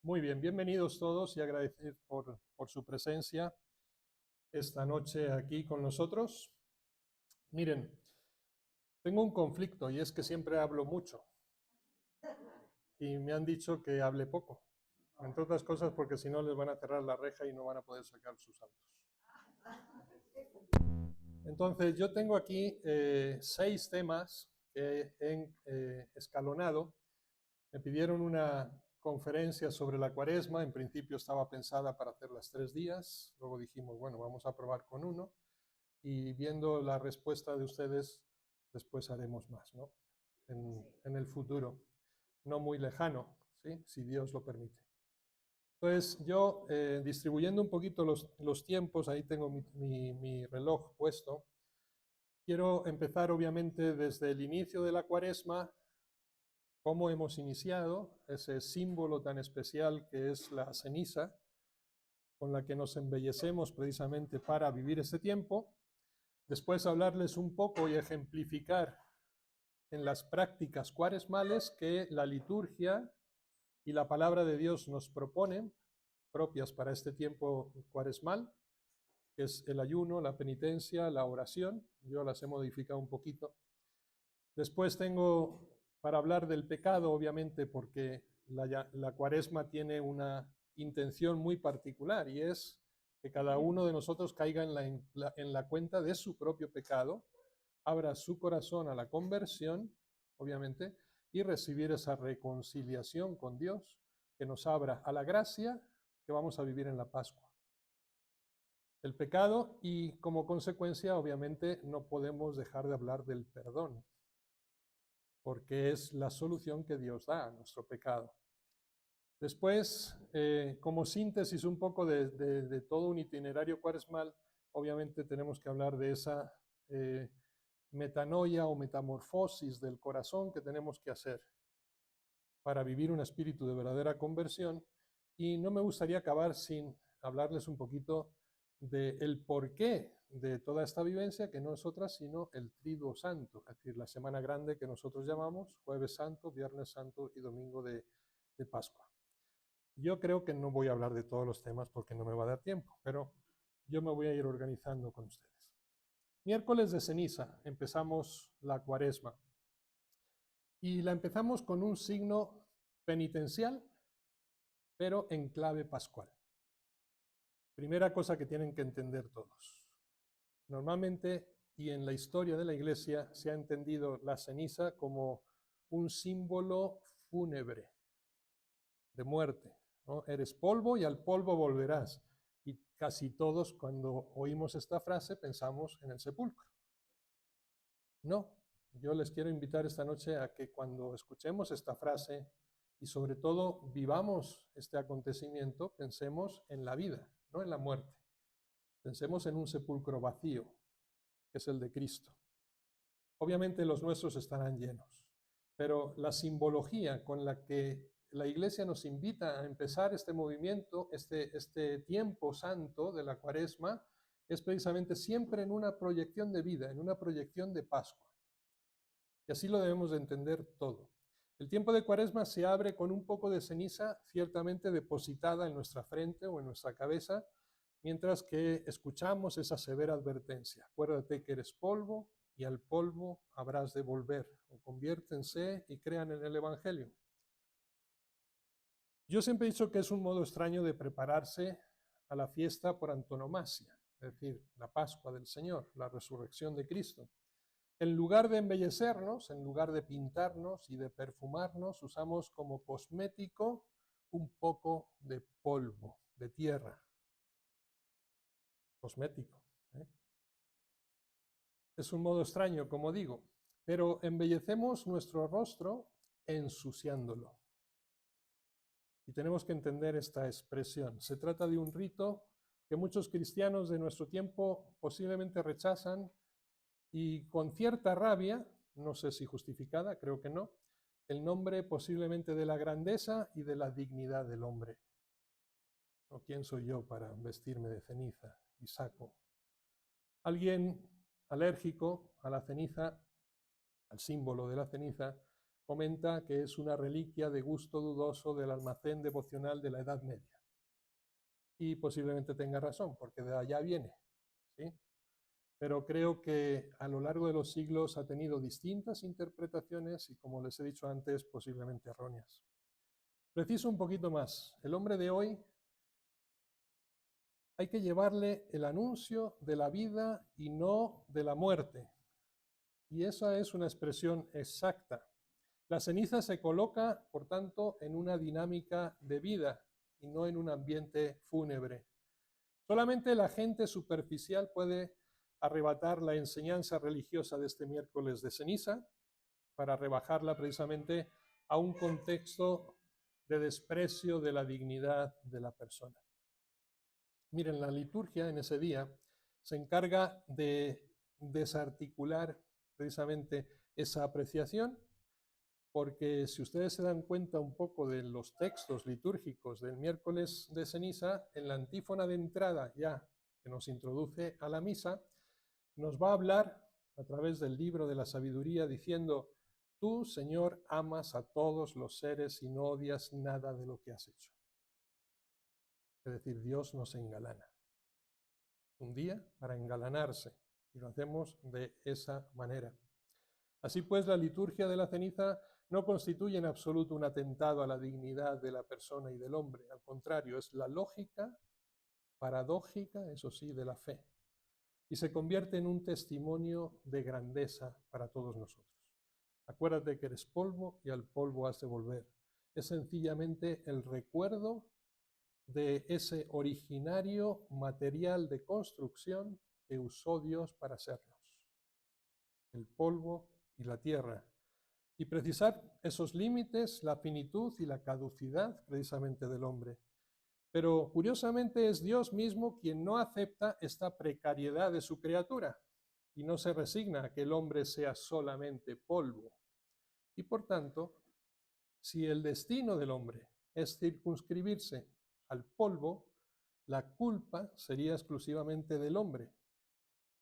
Muy bien, bienvenidos todos y agradecer por su presencia esta noche aquí con nosotros. Miren, tengo un conflicto y es que siempre hablo mucho y me han dicho que hable poco, entre otras cosas porque si no les van a cerrar la reja y no van a poder sacar sus autos. Entonces, yo tengo aquí 6 temas que he escalonado. Me pidieron una conferencia sobre la Cuaresma. En principio estaba pensada para hacerlas 3 días. Luego dijimos, bueno, vamos a probar con uno. Y viendo la respuesta de ustedes, después haremos más, ¿no? En el futuro, no muy lejano, ¿sí? Si Dios lo permite. Entonces, yo distribuyendo un poquito los tiempos, ahí tengo mi reloj puesto. Quiero empezar, obviamente, desde el inicio de la Cuaresma, cómo hemos iniciado ese símbolo tan especial que es la ceniza, con la que nos embellecemos precisamente para vivir este tiempo. Después hablarles un poco y ejemplificar en las prácticas cuaresmales que la liturgia y la palabra de Dios nos proponen, propias para este tiempo cuaresmal, que es el ayuno, la penitencia, la oración. Yo las he modificado un poquito. Después tengo para hablar del pecado, obviamente, porque la Cuaresma tiene una intención muy particular y es que cada uno de nosotros caiga en la cuenta de su propio pecado, abra su corazón a la conversión, obviamente, y recibir esa reconciliación con Dios que nos abra a la gracia que vamos a vivir en la Pascua. El pecado y como consecuencia, obviamente, no podemos dejar de hablar del perdón, porque es la solución que Dios da a nuestro pecado. Después, como síntesis un poco de todo un itinerario cuaresmal, obviamente tenemos que hablar de esa metanoia o metamorfosis del corazón que tenemos que hacer para vivir un espíritu de verdadera conversión. Y no me gustaría acabar sin hablarles un poquito del porqué de toda esta vivencia, que no es otra sino el Triduo Santo, es decir, la Semana Grande que nosotros llamamos Jueves Santo, Viernes Santo y Domingo de Pascua. Yo creo que no voy a hablar de todos los temas porque no me va a dar tiempo, pero yo me voy a ir organizando con ustedes. Miércoles de ceniza, empezamos la Cuaresma. Y la empezamos con un signo penitencial, pero en clave pascual. Primera cosa que tienen que entender todos. Normalmente, y en la historia de la Iglesia, se ha entendido la ceniza como un símbolo fúnebre de muerte, ¿no? Eres polvo y al polvo volverás. Y casi todos, cuando oímos esta frase, pensamos en el sepulcro. No, yo les quiero invitar esta noche a que cuando escuchemos esta frase y sobre todo vivamos este acontecimiento, pensemos en la vida, no en la muerte. Pensemos en un sepulcro vacío, que es el de Cristo. Obviamente los nuestros estarán llenos, pero la simbología con la que la Iglesia nos invita a empezar este movimiento, este tiempo santo de la Cuaresma, es precisamente siempre en una proyección de vida, en una proyección de Pascua. Y así lo debemos de entender todo. El tiempo de Cuaresma se abre con un poco de ceniza ciertamente depositada en nuestra frente o en nuestra cabeza, mientras que escuchamos esa severa advertencia. Acuérdate que eres polvo y al polvo habrás de volver. O conviértense y crean en el Evangelio. Yo siempre he dicho que es un modo extraño de prepararse a la fiesta por antonomasia, es decir, la Pascua del Señor, la resurrección de Cristo. En lugar de embellecernos, en lugar de pintarnos y de perfumarnos, usamos como cosmético un poco de polvo, de tierra. Cosmético. Es un modo extraño, como digo, pero embellecemos nuestro rostro ensuciándolo. Y tenemos que entender esta expresión. Se trata de un rito que muchos cristianos de nuestro tiempo posiblemente rechazan y con cierta rabia, no sé si justificada, creo que no, el nombre posiblemente de la grandeza y de la dignidad del hombre. ¿O quién soy yo para vestirme de ceniza y saco? Alguien alérgico a la ceniza, al símbolo de la ceniza, comenta que es una reliquia de gusto dudoso del almacén devocional de la Edad Media. Y posiblemente tenga razón, porque de allá viene, ¿sí? Pero creo que a lo largo de los siglos ha tenido distintas interpretaciones y, como les he dicho antes, posiblemente erróneas. Preciso un poquito más. El hombre de hoy hay que llevarle el anuncio de la vida y no de la muerte. Y esa es una expresión exacta. La ceniza se coloca, por tanto, en una dinámica de vida y no en un ambiente fúnebre. Solamente la gente superficial puede arrebatar la enseñanza religiosa de este miércoles de ceniza para rebajarla precisamente a un contexto de desprecio de la dignidad de la persona. Miren, la liturgia en ese día se encarga de desarticular precisamente esa apreciación, porque si ustedes se dan cuenta un poco de los textos litúrgicos del miércoles de ceniza, en la antífona de entrada ya que nos introduce a la misa, nos va a hablar a través del libro de la sabiduría diciendo: tú, Señor, amas a todos los seres y no odias nada de lo que has hecho. Es decir, Dios nos engalana. Un día para engalanarse, y lo hacemos de esa manera. Así pues, la liturgia de la ceniza no constituye en absoluto un atentado a la dignidad de la persona y del hombre. Al contrario, es la lógica paradójica, eso sí, de la fe. Y se convierte en un testimonio de grandeza para todos nosotros. Acuérdate que eres polvo y al polvo has de volver. Es sencillamente el recuerdo de ese originario material de construcción que usó Dios para hacernos. El polvo y la tierra. Y precisar esos límites, la finitud y la caducidad precisamente del hombre. Pero curiosamente es Dios mismo quien no acepta esta precariedad de su criatura y no se resigna a que el hombre sea solamente polvo. Y por tanto, si el destino del hombre es circunscribirse al polvo, la culpa sería exclusivamente del hombre,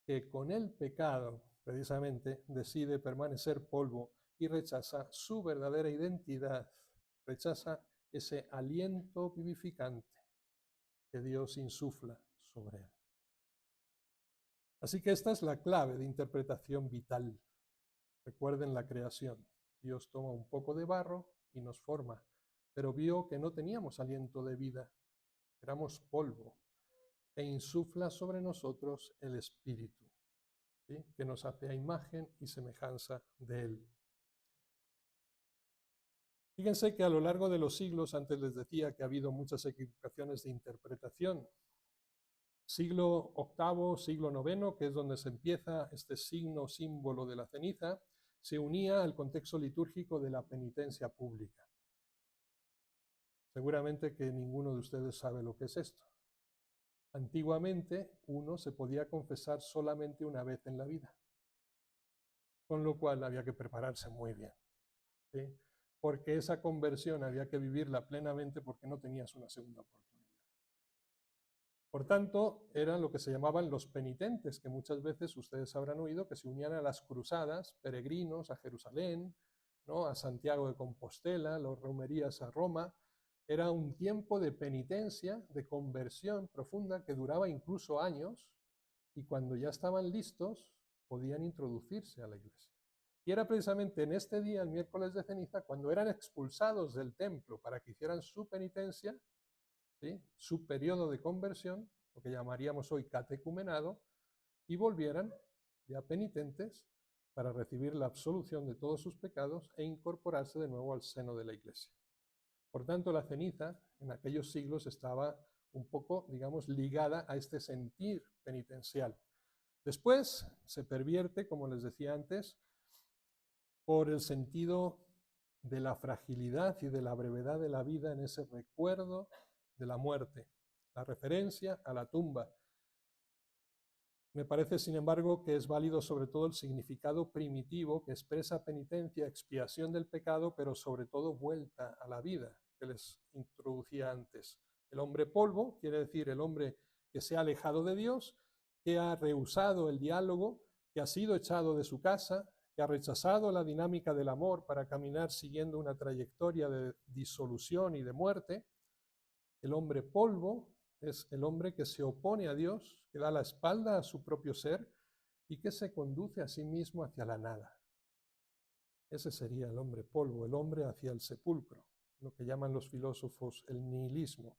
que con el pecado precisamente decide permanecer polvo y rechaza su verdadera identidad, rechaza ese aliento vivificante que Dios insufla sobre él. Así que esta es la clave de interpretación vital. Recuerden la creación. Dios toma un poco de barro y nos forma, pero vio que no teníamos aliento de vida, éramos polvo, e insufla sobre nosotros el Espíritu, ¿sí?, que nos hace a imagen y semejanza de Él. Fíjense que a lo largo de los siglos, antes les decía que ha habido muchas equivocaciones de interpretación. Siglo VIII, siglo IX, que es donde se empieza este signo, símbolo de la ceniza, se unía al contexto litúrgico de la penitencia pública. Seguramente que ninguno de ustedes sabe lo que es esto. Antiguamente uno se podía confesar solamente una vez en la vida, con lo cual había que prepararse muy bien, ¿sí?, porque esa conversión había que vivirla plenamente porque no tenías una segunda oportunidad. Por tanto, eran lo que se llamaban los penitentes, que muchas veces ustedes habrán oído que se unían a las cruzadas, peregrinos a Jerusalén, ¿no?, a Santiago de Compostela, las romerías a Roma. Era un tiempo de penitencia, de conversión profunda que duraba incluso años, y cuando ya estaban listos podían introducirse a la iglesia. Y era precisamente en este día, el miércoles de ceniza, cuando eran expulsados del templo para que hicieran su penitencia, ¿sí?, su periodo de conversión, lo que llamaríamos hoy catecumenado, y volvieran ya penitentes para recibir la absolución de todos sus pecados e incorporarse de nuevo al seno de la iglesia. Por tanto, la ceniza en aquellos siglos estaba un poco, digamos, ligada a este sentir penitencial. Después se pervierte, como les decía antes, por el sentido de la fragilidad y de la brevedad de la vida en ese recuerdo de la muerte, la referencia a la tumba. Me parece, sin embargo, que es válido sobre todo el significado primitivo que expresa penitencia, expiación del pecado, pero sobre todo vuelta a la vida, que les introducía antes. El hombre polvo quiere decir el hombre que se ha alejado de Dios, que ha rehusado el diálogo, que ha sido echado de su casa, que ha rechazado la dinámica del amor para caminar siguiendo una trayectoria de disolución y de muerte. El hombre polvo es el hombre que se opone a Dios, que da la espalda a su propio ser y que se conduce a sí mismo hacia la nada. Ese sería el hombre polvo, el hombre hacia el sepulcro, lo que llaman los filósofos el nihilismo.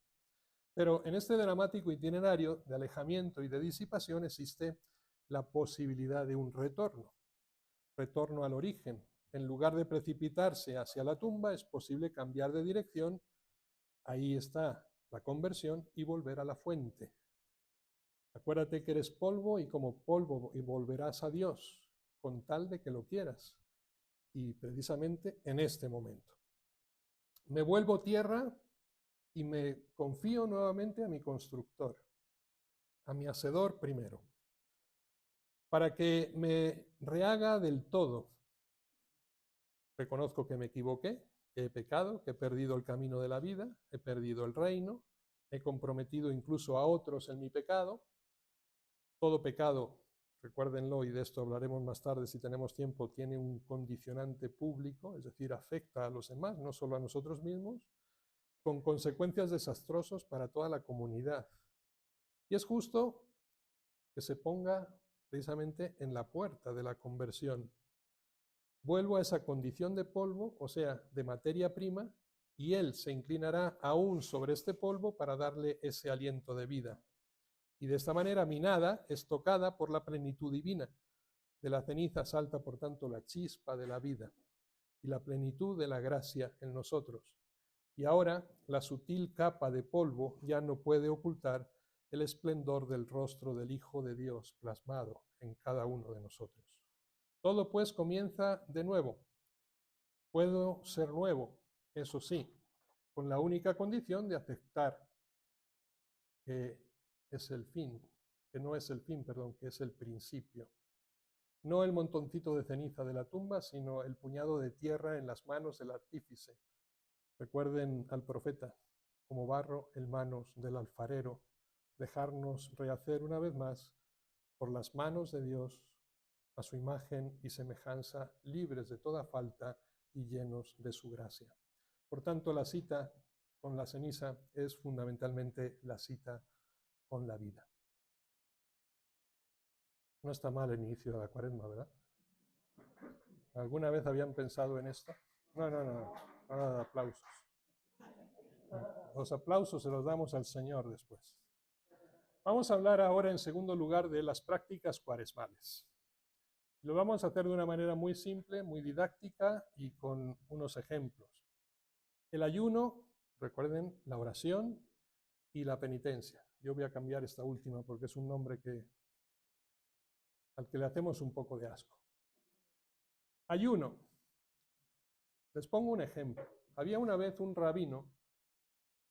Pero en este dramático itinerario de alejamiento y de disipación existe la posibilidad de un retorno al origen. En lugar de precipitarse hacia la tumba, es posible cambiar de dirección. Ahí está la conversión y volver a la fuente. Acuérdate que eres polvo y como polvo y volverás a Dios, con tal de que lo quieras. Y precisamente en este momento. Me vuelvo tierra y me confío nuevamente a mi constructor, a mi hacedor primero, para que me rehaga del todo. Reconozco que me equivoqué, que he pecado, que he perdido el camino de la vida, he perdido el reino, he comprometido incluso a otros en mi pecado. Todo pecado, recuérdenlo, y de esto hablaremos más tarde si tenemos tiempo, tiene un condicionante público, es decir, afecta a los demás, no solo a nosotros mismos, con consecuencias desastrosas para toda la comunidad. Y es justo que se ponga precisamente en la puerta de la conversión. Vuelvo a esa condición de polvo, o sea, de materia prima, y Él se inclinará aún sobre este polvo para darle ese aliento de vida. Y de esta manera mi nada es tocada por la plenitud divina. De la ceniza salta, por tanto, la chispa de la vida y la plenitud de la gracia en nosotros. Y ahora la sutil capa de polvo ya no puede ocultar el esplendor del rostro del Hijo de Dios plasmado en cada uno de nosotros. Todo pues comienza de nuevo. Puedo ser nuevo, eso sí, con la única condición de aceptar que es el fin, que no es el fin, perdón, que es el principio. No el montoncito de ceniza de la tumba, sino el puñado de tierra en las manos del artífice. Recuerden al profeta, como barro en manos del alfarero, dejarnos rehacer una vez más por las manos de Dios, a su imagen y semejanza, libres de toda falta y llenos de su gracia. Por tanto, la cita con la ceniza es fundamentalmente la cita con la vida. No está mal el inicio de la Cuaresma, ¿verdad? ¿Alguna vez habían pensado en esto? No, nada de aplausos. Los aplausos se los damos al Señor después. Vamos a hablar ahora en segundo lugar de las prácticas cuaresmales. Lo vamos a hacer de una manera muy simple, muy didáctica y con unos ejemplos. El ayuno, recuerden, la oración y la penitencia. Yo voy a cambiar esta última porque es un nombre al que le hacemos un poco de asco. Ayuno. Les pongo un ejemplo. Había una vez un rabino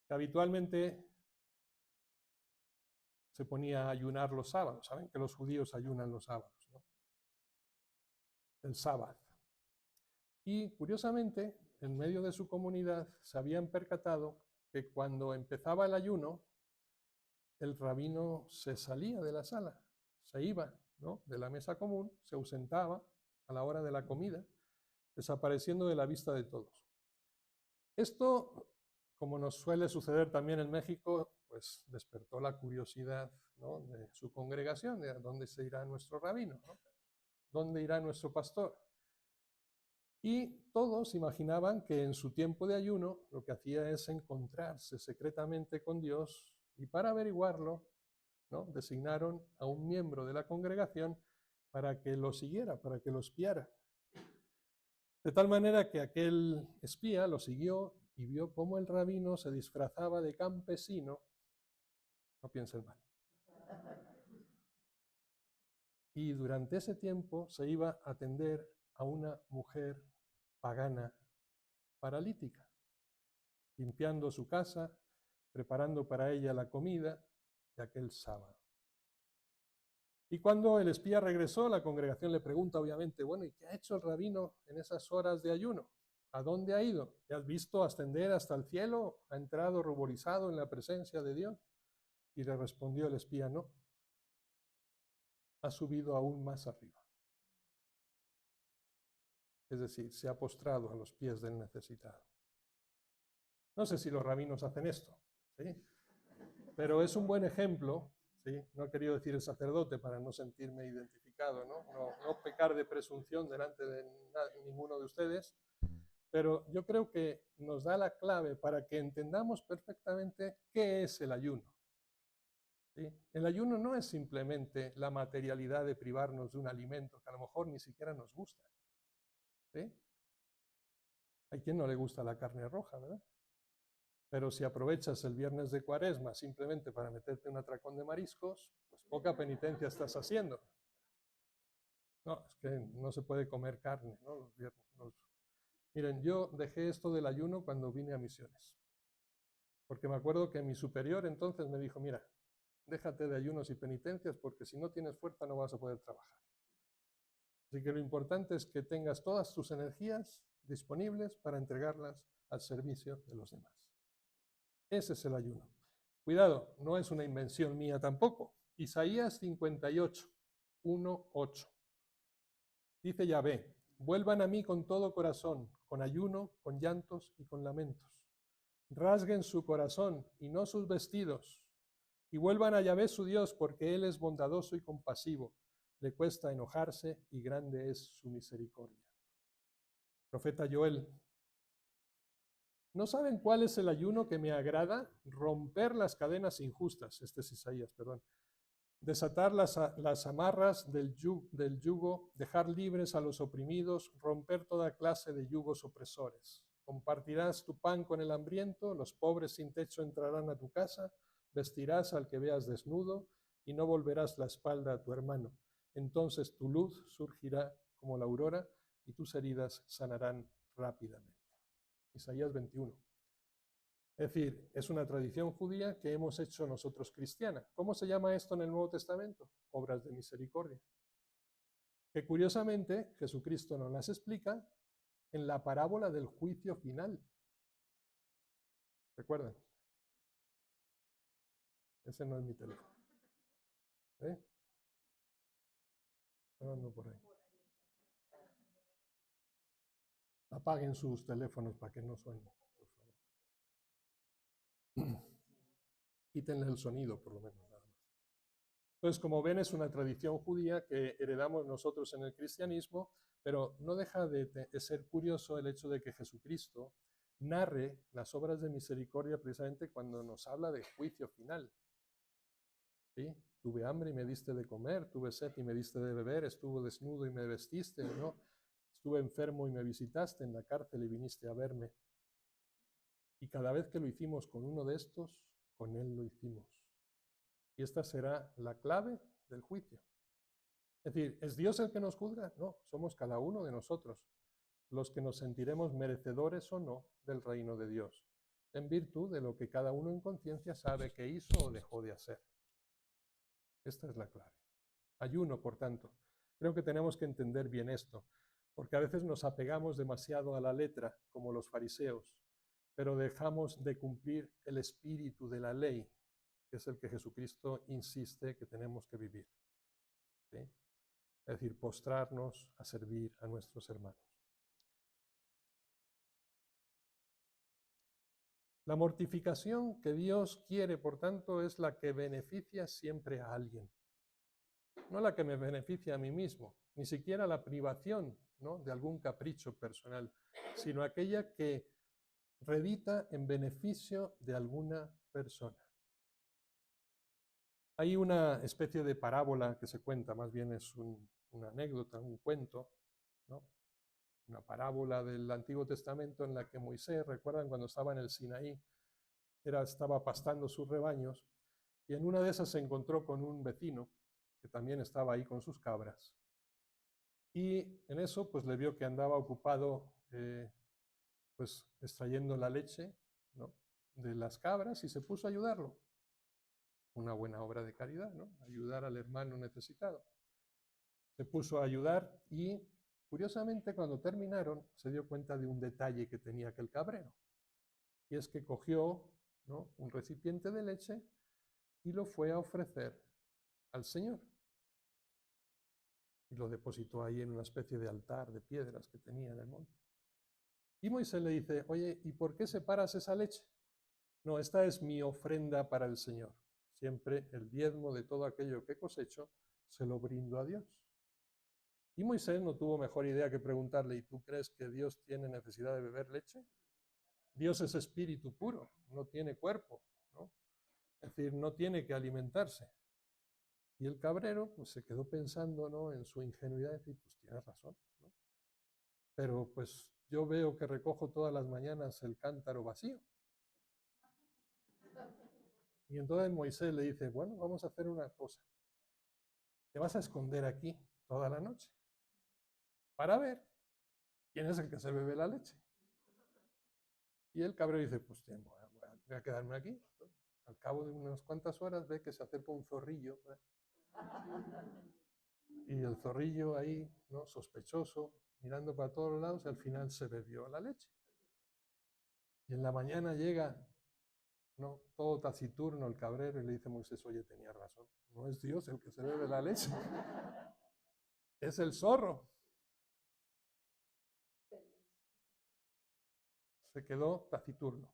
que habitualmente se ponía a ayunar los sábados. Saben que los judíos ayunan los sábados, ¿no? El sábado. Y curiosamente, en medio de su comunidad se habían percatado que cuando empezaba el ayuno, el rabino se salía de la sala, se iba, ¿no?, de la mesa común, se ausentaba a la hora de la comida, desapareciendo de la vista de todos. Esto, como nos suele suceder también en México, pues despertó la curiosidad, ¿no?, de su congregación, de dónde se irá nuestro rabino, ¿no? ¿Dónde irá nuestro pastor? Y todos imaginaban que en su tiempo de ayuno lo que hacía es encontrarse secretamente con Dios, y para averiguarlo, ¿no?, designaron a un miembro de la congregación para que lo siguiera, para que lo espiara. De tal manera que aquel espía lo siguió y vio cómo el rabino se disfrazaba de campesino. No piensen mal. Y durante ese tiempo se iba a atender a una mujer pagana paralítica, limpiando su casa, preparando para ella la comida de aquel sábado. Y cuando el espía regresó, la congregación le pregunta obviamente, bueno, ¿y qué ha hecho el rabino en esas horas de ayuno? ¿A dónde ha ido? ¿Te has visto ascender hasta el cielo? ¿Ha entrado ruborizado en la presencia de Dios? Y le respondió el espía, no, ha subido aún más arriba. es decir, se ha postrado a los pies del necesitado. No sé si los rabinos hacen esto, ¿sí? Pero es un buen ejemplo, ¿sí? No he querido decir el sacerdote para no sentirme identificado, no pecar de presunción delante de ninguno de ustedes, pero yo creo que nos da la clave para que entendamos perfectamente qué es el ayuno. ¿Sí? El ayuno no es simplemente la materialidad de privarnos de un alimento que a lo mejor ni siquiera nos gusta. ¿Sí? Hay quien no le gusta la carne roja, ¿verdad? Pero si aprovechas el viernes de Cuaresma simplemente para meterte un atracón de mariscos, pues poca penitencia estás haciendo. No, es que no se puede comer carne, ¿no? Los viernes. Miren, yo dejé esto del ayuno cuando vine a misiones. Porque me acuerdo que mi superior entonces me dijo, mira, déjate de ayunos y penitencias porque si no tienes fuerza no vas a poder trabajar. Así que lo importante es que tengas todas tus energías disponibles para entregarlas al servicio de los demás. Ese es el ayuno. Cuidado, no es una invención mía tampoco. Isaías 58, 1, 8. Dice Yahvé, vuelvan a mí con todo corazón, con ayuno, con llantos y con lamentos. Rasguen su corazón y no sus vestidos, y vuelvan a Yahvé su Dios, porque Él es bondadoso y compasivo. Le cuesta enojarse y grande es su misericordia. Profeta Joel. ¿No saben cuál es el ayuno que me agrada? Romper las cadenas injustas. Este es Isaías, perdón. Desatar las amarras del yugo, dejar libres a los oprimidos, romper toda clase de yugos opresores. Compartirás tu pan con el hambriento, los pobres sin techo entrarán a tu casa, vestirás al que veas desnudo y no volverás la espalda a tu hermano. Entonces tu luz surgirá como la aurora y tus heridas sanarán rápidamente. Isaías 21. Es decir, es una tradición judía que hemos hecho nosotros cristiana. ¿Cómo se llama esto en el Nuevo Testamento? Obras de misericordia. Que curiosamente Jesucristo nos las explica en la parábola del juicio final. ¿Recuerdan? Ese no es mi teléfono. ¿Eh? Ando por ahí. Apaguen sus teléfonos para que no suenen, por favor. Quítenle el sonido, por lo menos, nada más. Entonces, como ven, es una tradición judía que heredamos nosotros en el cristianismo, pero no deja de ser curioso el hecho de que Jesucristo narre las obras de misericordia precisamente cuando nos habla de juicio final. ¿Sí? Tuve hambre y me diste de comer, tuve sed y me diste de beber, estuve desnudo y me vestiste, ¿no? Estuve enfermo y me visitaste, en la cárcel y viniste a verme. Y cada vez que lo hicimos con uno de estos, con él lo hicimos. Y esta será la clave del juicio. Es decir, ¿es Dios el que nos juzga? No, somos cada uno de nosotros los que nos sentiremos merecedores o no del reino de Dios, en virtud de lo que cada uno en conciencia sabe que hizo o dejó de hacer. Esta es la clave. Ayuno, por tanto. Creo que tenemos que entender bien esto, porque a veces nos apegamos demasiado a la letra, como los fariseos, pero dejamos de cumplir el espíritu de la ley, que es el que Jesucristo insiste que tenemos que vivir. ¿Sí? Es decir, postrarnos a servir a nuestros hermanos. La mortificación que Dios quiere, por tanto, es la que beneficia siempre a alguien, no la que me beneficia a mí mismo, ni siquiera la privación, ¿no?, de algún capricho personal, sino aquella que redita en beneficio de alguna persona. Hay una especie de parábola que se cuenta, más bien es una anécdota, un cuento, ¿no?, una parábola del Antiguo Testamento en la que Moisés, recuerdan cuando estaba en el Sinaí, estaba pastando sus rebaños y en una de esas se encontró con un vecino que también estaba ahí con sus cabras. Y en eso pues le vio que andaba ocupado pues extrayendo la leche, ¿no?, de las cabras y se puso a ayudarlo. Una buena obra de caridad, ¿no?, ayudar al hermano necesitado. Se puso a ayudar y curiosamente cuando terminaron se dio cuenta de un detalle que tenía aquel cabrero. Y es que cogió, ¿no?, un recipiente de leche y lo fue a ofrecer al Señor. y lo depositó ahí en una especie de altar de piedras que tenía en el monte. Y Moisés le dice, oye, ¿y por qué separas esa leche? No, esta es mi ofrenda para el Señor. Siempre el diezmo de todo aquello que cosecho se lo brindo a Dios. Y Moisés no tuvo mejor idea que preguntarle, ¿y tú crees que Dios tiene necesidad de beber leche? Dios es espíritu puro, no tiene cuerpo, ¿no? Es decir, no tiene que alimentarse. Y el cabrero pues se quedó pensando, ¿no?, en su ingenuidad, y decir, pues tienes razón, ¿no? Pero pues yo veo que recojo todas las mañanas el cántaro vacío. Y entonces Moisés le dice, bueno, vamos a hacer una cosa. Te vas a esconder aquí toda la noche para ver quién es el que se bebe la leche. Y el cabrero dice, pues voy a quedarme aquí. Al cabo de unas cuantas horas ve que se acerca un zorrillo. Y el zorrillo ahí, ¿no?, sospechoso, mirando para todos lados, y al final se bebió la leche. Y en la mañana llega, ¿no?, todo taciturno el cabrero y le dice a Moisés, oye, tenía razón, no es Dios el que se bebe la leche, es el zorro. Se quedó taciturno.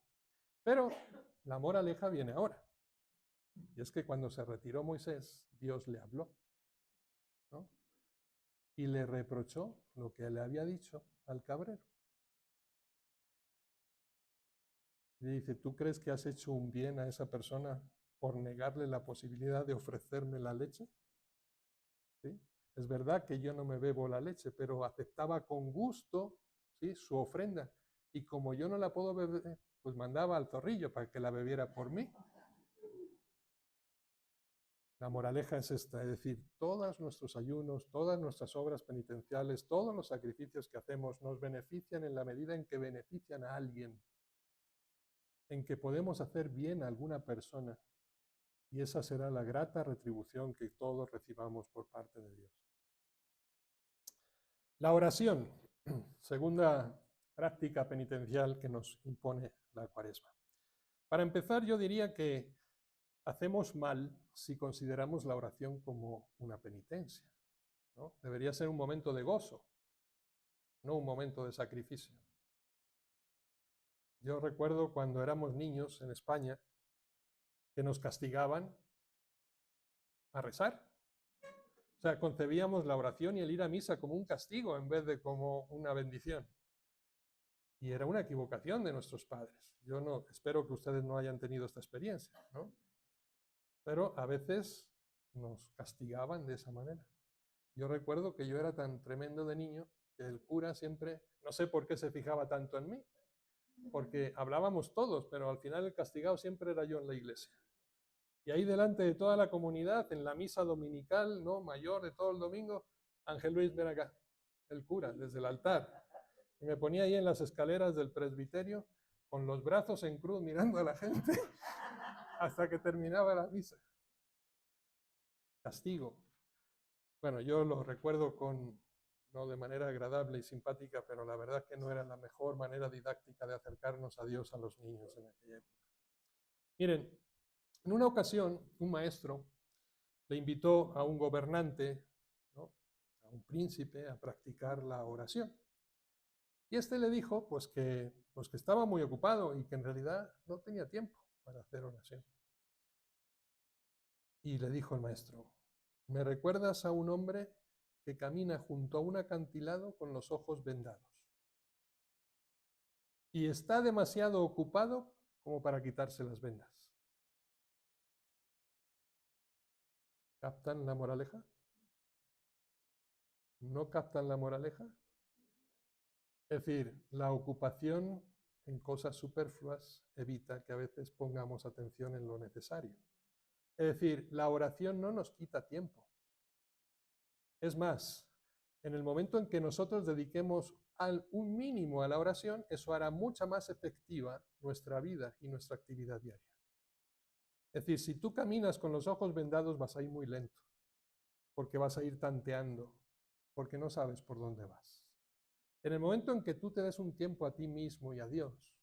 Pero la moraleja viene ahora. Y es que cuando se retiró Moisés, Dios le habló, ¿no?, y le reprochó lo que le había dicho al cabrero. Y dice, ¿tú crees que has hecho un bien a esa persona por negarle la posibilidad de ofrecerme la leche? ¿Sí? Es verdad que yo no me bebo la leche, pero aceptaba con gusto, ¿sí?, su ofrenda. Y como yo no la puedo beber, pues mandaba al zorrillo para que la bebiera por mí. La moraleja es esta, es decir, todos nuestros ayunos, todas nuestras obras penitenciales, todos los sacrificios que hacemos nos benefician en la medida en que benefician a alguien, en que podemos hacer bien a alguna persona, y esa será la grata retribución que todos recibamos por parte de Dios. La oración, segunda práctica penitencial que nos impone la Cuaresma. Para empezar, yo diría que hacemos mal si consideramos la oración como una penitencia, ¿no? Debería ser un momento de gozo, no un momento de sacrificio. Yo recuerdo cuando éramos niños en España que nos castigaban a rezar. O sea, concebíamos la oración y el ir a misa como un castigo en vez de como una bendición. Y era una equivocación de nuestros padres. Yo no, espero que ustedes no hayan tenido esta experiencia, ¿no? Pero a veces nos castigaban de esa manera. Yo recuerdo que yo era tan tremendo de niño que el cura siempre, no sé por qué se fijaba tanto en mí, porque hablábamos todos, pero al final el castigado siempre era yo en la iglesia. Y ahí delante de toda la comunidad, en la misa dominical, ¿no?, mayor de todo el domingo, Ángel Luis, ven acá, el cura, desde el altar. Y me ponía ahí en las escaleras del presbiterio, con los brazos en cruz, mirando a la gente, hasta que terminaba la misa. Castigo. Bueno, yo lo recuerdo no de manera agradable y simpática, pero la verdad que no era la mejor manera didáctica de acercarnos a Dios a los niños en aquella época. Miren, en una ocasión, un maestro le invitó a un gobernante, ¿no?, a un príncipe, a practicar la oración. Y este le dijo pues que estaba muy ocupado y que en realidad no tenía tiempo para hacer oración. Y le dijo el maestro, ¿me recuerdas a un hombre que camina junto a un acantilado con los ojos vendados? Y está demasiado ocupado como para quitarse las vendas. ¿Captan la moraleja? ¿No captan la moraleja? Es decir, la ocupación en cosas superfluas evita que a veces pongamos atención en lo necesario. Es decir, la oración no nos quita tiempo. Es más, en el momento en que nosotros dediquemos un mínimo a la oración, eso hará mucha más efectiva nuestra vida y nuestra actividad diaria. Es decir, si tú caminas con los ojos vendados vas a ir muy lento, porque vas a ir tanteando, porque no sabes por dónde vas. En el momento en que tú te des un tiempo a ti mismo y a Dios,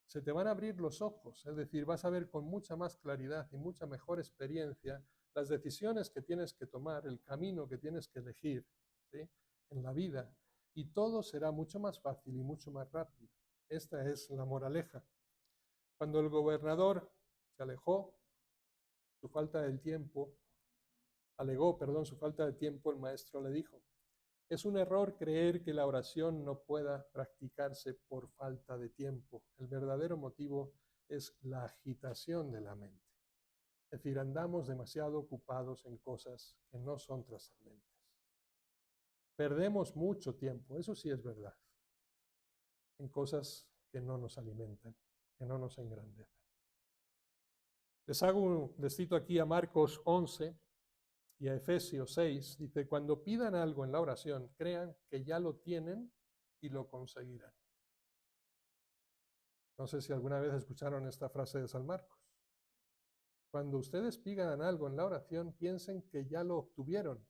se te van a abrir los ojos, es decir, vas a ver con mucha más claridad y mucha mejor experiencia las decisiones que tienes que tomar, el camino que tienes que elegir, ¿sí? En la vida. Y todo será mucho más fácil y mucho más rápido. Esta es la moraleja. Cuando el gobernador se alejó, su falta de tiempo, alegó, perdón, su falta de tiempo, el maestro le dijo: es un error creer que la oración no pueda practicarse por falta de tiempo. El verdadero motivo es la agitación de la mente. Es decir, andamos demasiado ocupados en cosas que no son trascendentes. Perdemos mucho tiempo, eso sí es verdad, en cosas que no nos alimentan, que no nos engrandecen. Les cito aquí a Marcos 11 y a Efesios 6. Dice: cuando pidan algo en la oración, crean que ya lo tienen y lo conseguirán. No sé si alguna vez escucharon esta frase de San Marcos. Cuando ustedes pidan algo en la oración, piensen que ya lo obtuvieron,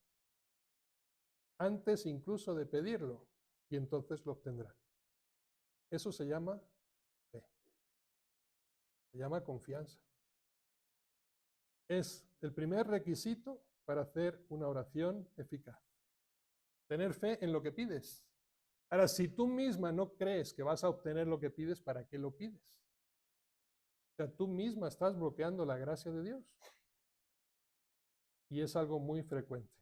antes incluso de pedirlo, y entonces lo obtendrán. Eso se llama fe, se llama confianza. Es el primer requisito para hacer una oración eficaz. Tener fe en lo que pides. Ahora, si tú misma no crees que vas a obtener lo que pides, ¿para qué lo pides? O sea, tú misma estás bloqueando la gracia de Dios. Y es algo muy frecuente.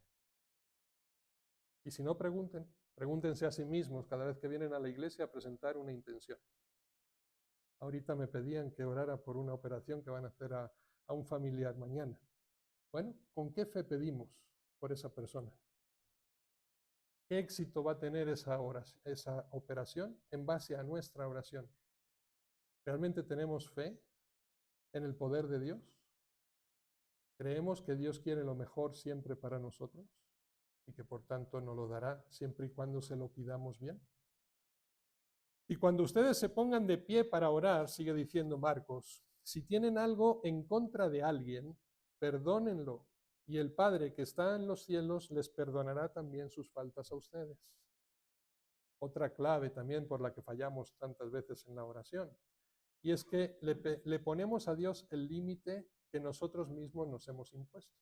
Y si no, pregúntense a sí mismos cada vez que vienen a la iglesia a presentar una intención. Ahorita me pedían que orara por una operación que van a hacer a un familiar mañana. Bueno, ¿con qué fe pedimos por esa persona? ¿Qué éxito va a tener esa operación en base a nuestra oración? ¿Realmente tenemos fe en el poder de Dios? ¿Creemos que Dios quiere lo mejor siempre para nosotros y que por tanto nos lo dará siempre y cuando se lo pidamos bien? Y cuando ustedes se pongan de pie para orar, sigue diciendo Marcos, si tienen algo en contra de alguien, perdónenlo, y el Padre que está en los cielos les perdonará también sus faltas a ustedes. Otra clave también por la que fallamos tantas veces en la oración, y es que le ponemos a Dios el límite que nosotros mismos nos hemos impuesto.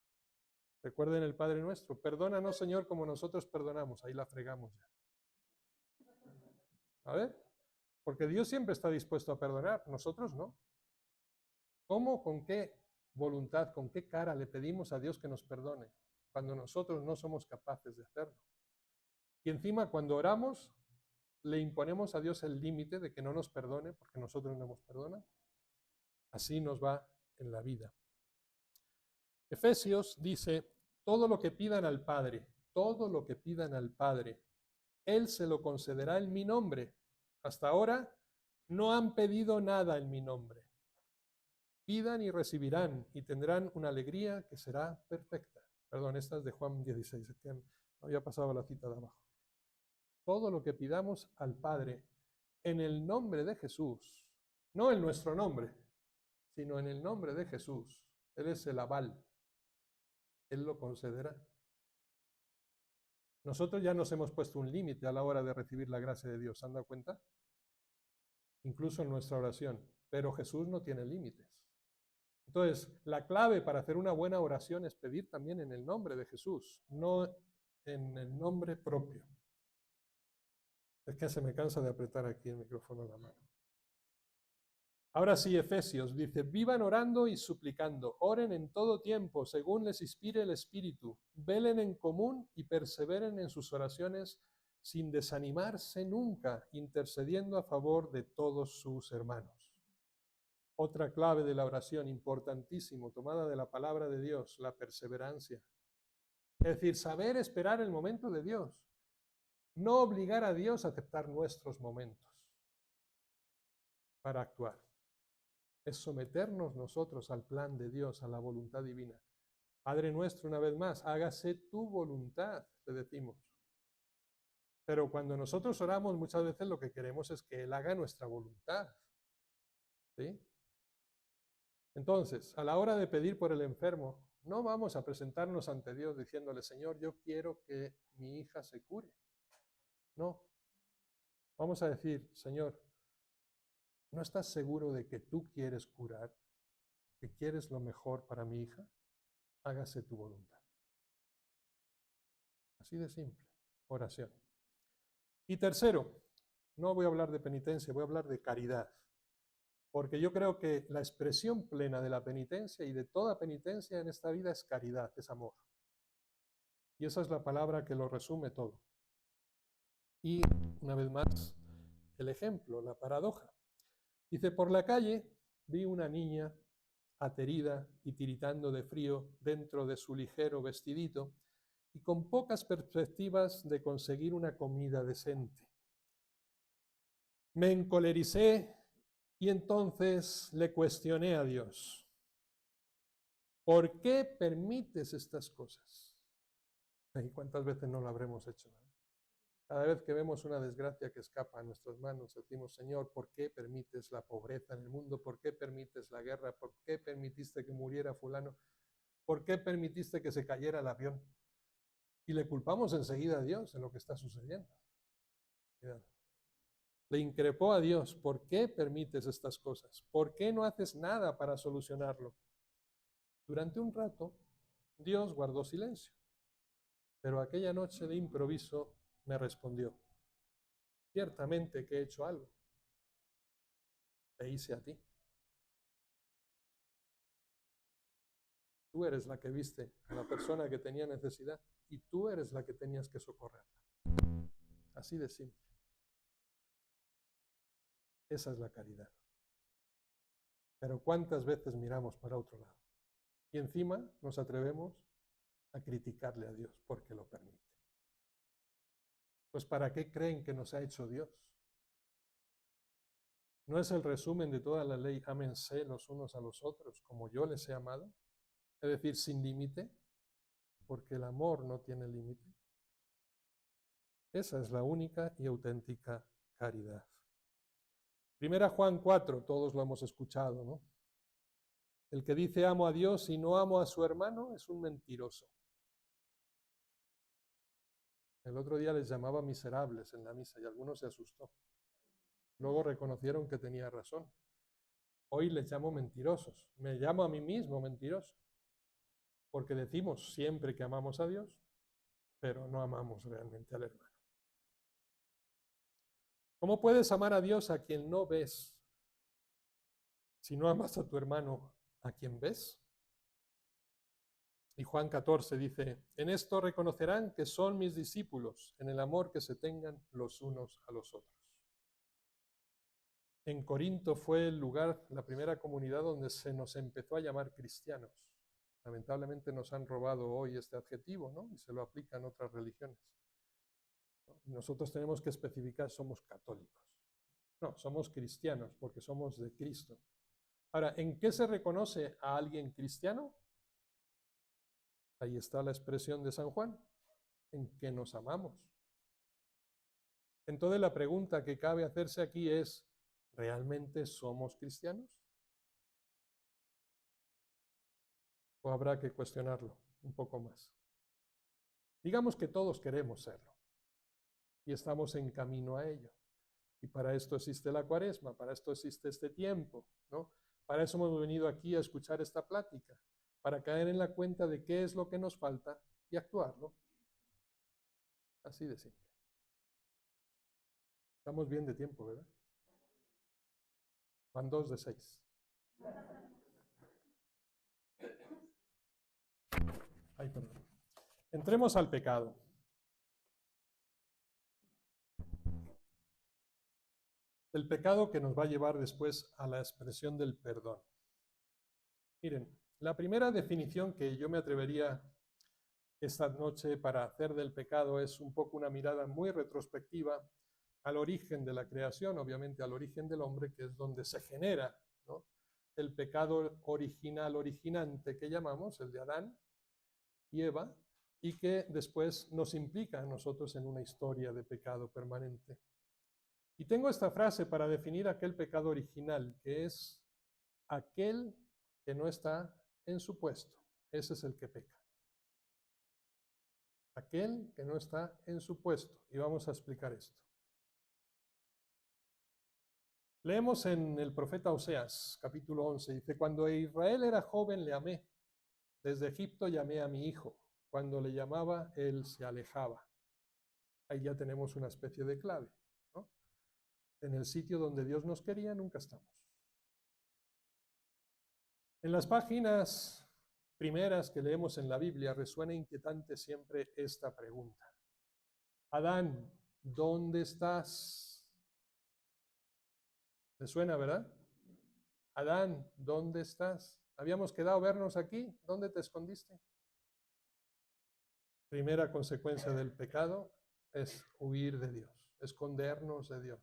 Recuerden el Padre Nuestro: perdónanos, Señor, como nosotros perdonamos. Ahí la fregamos ya. A ver, porque Dios siempre está dispuesto a perdonar, nosotros no. ¿Cómo, con qué voluntad, con qué cara le pedimos a Dios que nos perdone cuando nosotros no somos capaces de hacerlo? Y encima, cuando oramos, le imponemos a Dios el límite de que no nos perdone porque nosotros no hemos perdonado. Así nos va en la vida. Efesios dice: todo lo que pidan al Padre, todo lo que pidan al Padre, Él se lo concederá en mi nombre. Hasta ahora no han pedido nada en mi nombre. Pidan y recibirán y tendrán una alegría que será perfecta. Perdón, esta es de Juan 16, es que había pasado la cita de abajo. Todo lo que pidamos al Padre en el nombre de Jesús, no en nuestro nombre, sino en el nombre de Jesús. Él es el aval. Él lo concederá. Nosotros ya nos hemos puesto un límite a la hora de recibir la gracia de Dios. ¿Se han dado cuenta? Incluso en nuestra oración. Pero Jesús no tiene límites. Entonces, la clave para hacer una buena oración es pedir también en el nombre de Jesús, no en el nombre propio. Es que se me cansa de apretar aquí el micrófono en la mano. Ahora sí, Efesios dice: vivan orando y suplicando, oren en todo tiempo, según les inspire el Espíritu, velen en común y perseveren en sus oraciones sin desanimarse nunca, intercediendo a favor de todos sus hermanos. Otra clave de la oración, importantísimo, tomada de la palabra de Dios: la perseverancia. Es decir, saber esperar el momento de Dios. No obligar a Dios a aceptar nuestros momentos para actuar. Es someternos nosotros al plan de Dios, a la voluntad divina. Padre nuestro, una vez más, hágase tu voluntad, le decimos. Pero cuando nosotros oramos, muchas veces lo que queremos es que Él haga nuestra voluntad. ¿Sí? Entonces, a la hora de pedir por el enfermo, no vamos a presentarnos ante Dios diciéndole: Señor, yo quiero que mi hija se cure. No. Vamos a decir: Señor, ¿no estás seguro de que tú quieres curar, que quieres lo mejor para mi hija? Hágase tu voluntad. Así de simple. oración. Y tercero, no voy a hablar de penitencia, voy a hablar de caridad. Porque yo creo que la expresión plena de la penitencia y de toda penitencia en esta vida es caridad, es amor. Y esa es la palabra que lo resume todo. Y una vez más, el ejemplo, la paradoja. Dice, por la calle vi una niña aterida y tiritando de frío dentro de su ligero vestidito y con pocas perspectivas de conseguir una comida decente. Me encolericé y entonces le cuestioné a Dios. ¿Por qué permites estas cosas? ¿Y cuántas veces no lo habremos hecho? Cada vez que vemos una desgracia que escapa a nuestras manos, decimos, Señor, ¿por qué permites la pobreza en el mundo? ¿Por qué permites la guerra? ¿Por qué permitiste que muriera fulano? ¿Por qué permitiste que se cayera el avión? Y le culpamos enseguida a Dios en lo que está sucediendo. Le increpó a Dios, ¿por qué permites estas cosas? ¿Por qué no haces nada para solucionarlo? Durante un rato, Dios guardó silencio, pero aquella noche de improviso me respondió, ciertamente que he hecho algo, te hice a ti. Tú eres la que viste a la persona que tenía necesidad y tú eres la que tenías que socorrerla. Así de simple. Esa es la caridad. Pero ¿cuántas veces miramos para otro lado? Y encima nos atrevemos a criticarle a Dios porque lo permite. Pues ¿para qué creen que nos ha hecho Dios? ¿No es el resumen de toda la ley, ámense los unos a los otros como yo les he amado? Es decir, sin límite, porque el amor no tiene límite. Esa es la única y auténtica caridad. Primera Juan 4, todos lo hemos escuchado, ¿no? El que dice amo a Dios y no amo a su hermano es un mentiroso. El otro día les llamaba miserables en la misa y algunos se asustó. Luego reconocieron que tenía razón. Hoy les llamo mentirosos. Me llamo a mí mismo mentiroso. Porque decimos siempre que amamos a Dios, pero no amamos realmente al hermano. ¿Cómo puedes amar a Dios a quien no ves si no amas a tu hermano a quien ves? Y Juan 14 dice, en esto reconocerán que son mis discípulos, en el amor que se tengan los unos a los otros. En Corinto fue el lugar, la primera comunidad donde se nos empezó a llamar cristianos. Lamentablemente nos han robado hoy este adjetivo, ¿no? Y se lo aplican otras religiones. Nosotros tenemos que especificar, somos católicos. No, somos cristianos porque somos de Cristo. Ahora, ¿en qué se reconoce a alguien cristiano? Ahí está la expresión de San Juan, en que nos amamos. Entonces la pregunta que cabe hacerse aquí es, ¿realmente somos cristianos? ¿O habrá que cuestionarlo un poco más? Digamos que todos queremos serlo y estamos en camino a ello. Y para esto existe la Cuaresma, para esto existe este tiempo, ¿no? Para eso hemos venido aquí a escuchar esta plática, para caer en la cuenta de qué es lo que nos falta y actuarlo. Así de simple. Estamos bien de tiempo, ¿verdad? Van 2 de 6. Ay, perdón. Entremos al pecado. El pecado que nos va a llevar después a la expresión del perdón. Miren, la primera definición que yo me atrevería esta noche para hacer del pecado es un poco una mirada muy retrospectiva al origen de la creación, obviamente al origen del hombre, que es donde se genera, ¿no?, el pecado original, originante que llamamos, el de Adán y Eva, y que después nos implica a nosotros en una historia de pecado permanente. Y tengo esta frase para definir aquel pecado original, que es aquel que no está en su puesto. Ese es el que peca. Aquel que no está en su puesto. Y vamos a explicar esto. Leemos en el profeta Oseas, capítulo 11, dice, cuando Israel era joven le amé, desde Egipto llamé a mi hijo, cuando le llamaba él se alejaba. Ahí ya tenemos una especie de clave, ¿no? En el sitio donde Dios nos quería, nunca estamos. En las páginas primeras que leemos en la Biblia resuena inquietante siempre esta pregunta. Adán, ¿dónde estás? ¿Le suena, verdad? Adán, ¿dónde estás? Habíamos quedado vernos aquí, ¿dónde te escondiste? Primera consecuencia del pecado es huir de Dios, escondernos de Dios.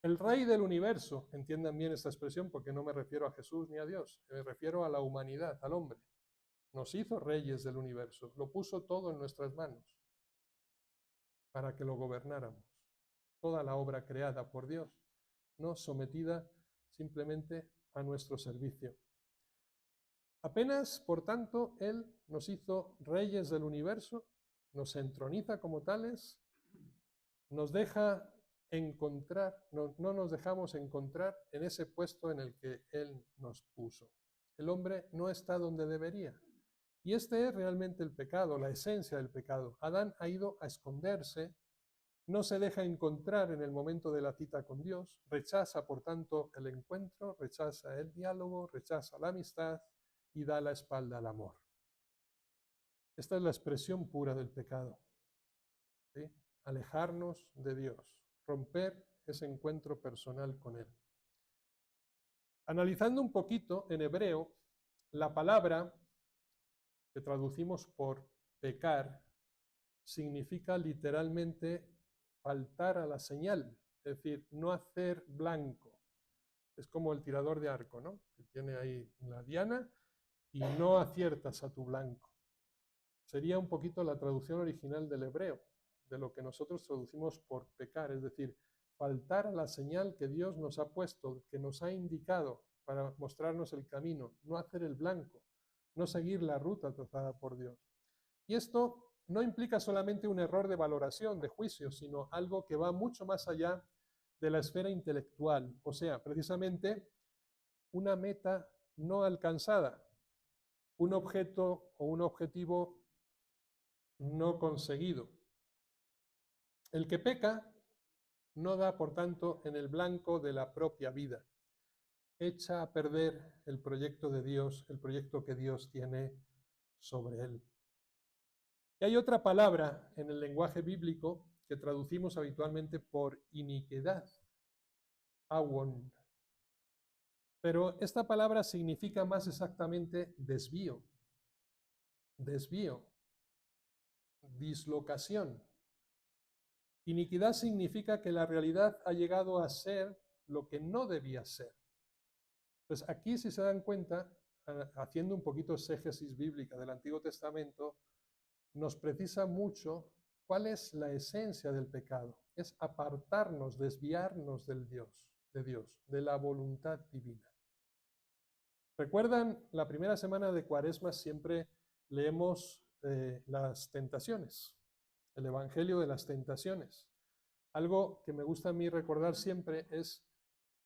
El rey del universo, entiendan bien esta expresión porque no me refiero a Jesús ni a Dios, me refiero a la humanidad, al hombre. Nos hizo reyes del universo, lo puso todo en nuestras manos para que lo gobernáramos. Toda la obra creada por Dios, no sometida simplemente a nuestro servicio. Apenas, por tanto, Él nos hizo reyes del universo, nos entroniza como tales, nos deja encontrar, no nos dejamos encontrar en ese puesto en el que Él nos puso. El hombre no está donde debería. Y este es realmente el pecado, la esencia del pecado. Adán ha ido a esconderse, no se deja encontrar en el momento de la cita con Dios, rechaza, por tanto, el encuentro, rechaza el diálogo, rechaza la amistad y da la espalda al amor. Esta es la expresión pura del pecado, ¿sí? Alejarnos de Dios, romper ese encuentro personal con Él. Analizando un poquito en hebreo, la palabra que traducimos por pecar significa literalmente faltar a la señal, es decir, no hacer blanco. Es como el tirador de arco, ¿no? Que tiene ahí la diana y no aciertas a tu blanco. Sería un poquito la traducción original del hebreo, de lo que nosotros traducimos por pecar, es decir, faltar a la señal que Dios nos ha puesto, que nos ha indicado para mostrarnos el camino, no hacer el blanco, no seguir la ruta trazada por Dios. Y esto no implica solamente un error de valoración, de juicio, sino algo que va mucho más allá de la esfera intelectual, o sea, precisamente una meta no alcanzada, un objeto o un objetivo no conseguido. El que peca no da, por tanto, en el blanco de la propia vida. Echa a perder el proyecto de Dios, el proyecto que Dios tiene sobre él. Y hay otra palabra en el lenguaje bíblico que traducimos habitualmente por iniquidad, awon. Pero esta palabra significa más exactamente desvío, dislocación. Iniquidad significa que la realidad ha llegado a ser lo que no debía ser. Pues aquí, si se dan cuenta, haciendo un poquito exégesis bíblica del Antiguo Testamento, nos precisa mucho cuál es la esencia del pecado. Es apartarnos, desviarnos de Dios, de la voluntad divina. ¿Recuerdan? La primera semana de Cuaresma siempre leemos las tentaciones, el Evangelio de las tentaciones. Algo que me gusta a mí recordar siempre es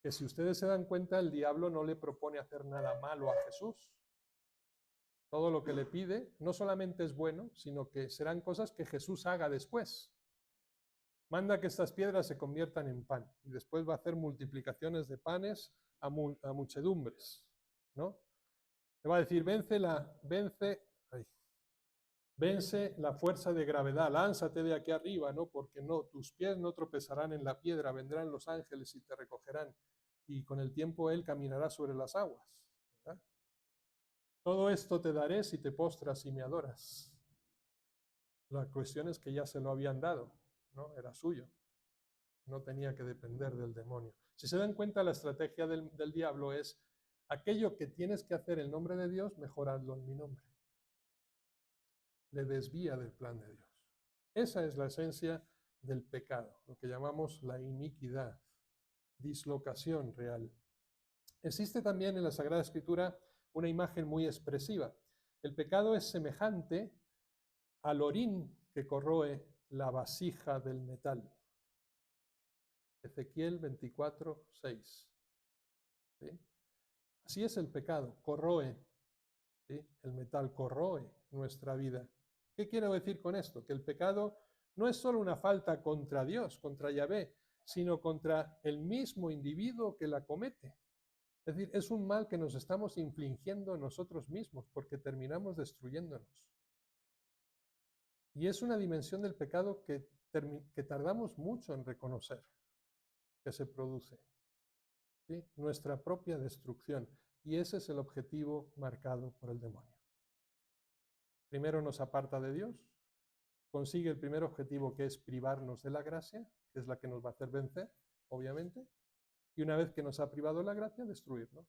que si ustedes se dan cuenta, el diablo no le propone hacer nada malo a Jesús. Todo lo que le pide no solamente es bueno, sino que serán cosas que Jesús haga después. Manda que estas piedras se conviertan en pan y después va a hacer multiplicaciones de panes a muchedumbres, ¿no? Le va a decir, vence la fuerza de gravedad, lánzate de aquí arriba, ¿no? Porque no, tus pies no tropezarán en la piedra, vendrán los ángeles y te recogerán, y con el tiempo él caminará sobre las aguas, ¿verdad? Todo esto te daré si te postras y me adoras. La cuestión es que ya se lo habían dado, ¿no? Era suyo. No tenía que depender del demonio. Si se dan cuenta, la estrategia del diablo es aquello que tienes que hacer en nombre de Dios, mejor hazlo en mi nombre. Le desvía del plan de Dios. Esa es la esencia del pecado, lo que llamamos la iniquidad, dislocación real. Existe también en la Sagrada Escritura una imagen muy expresiva. El pecado es semejante al orín que corroe la vasija del metal. Ezequiel 24, 6. ¿Sí? Así es el pecado, corroe, ¿sí? El metal corroe nuestra vida. ¿Qué quiero decir con esto? Que el pecado no es solo una falta contra Dios, contra Yahvé, sino contra el mismo individuo que la comete. Es decir, es un mal que nos estamos infligiendo nosotros mismos porque terminamos destruyéndonos. Y es una dimensión del pecado que tardamos mucho en reconocer que se produce. ¿Sí? Nuestra propia destrucción. Y ese es el objetivo marcado por el demonio. Primero nos aparta de Dios, consigue el primer objetivo, que es privarnos de la gracia, que es la que nos va a hacer vencer, obviamente, y una vez que nos ha privado de la gracia, destruirnos.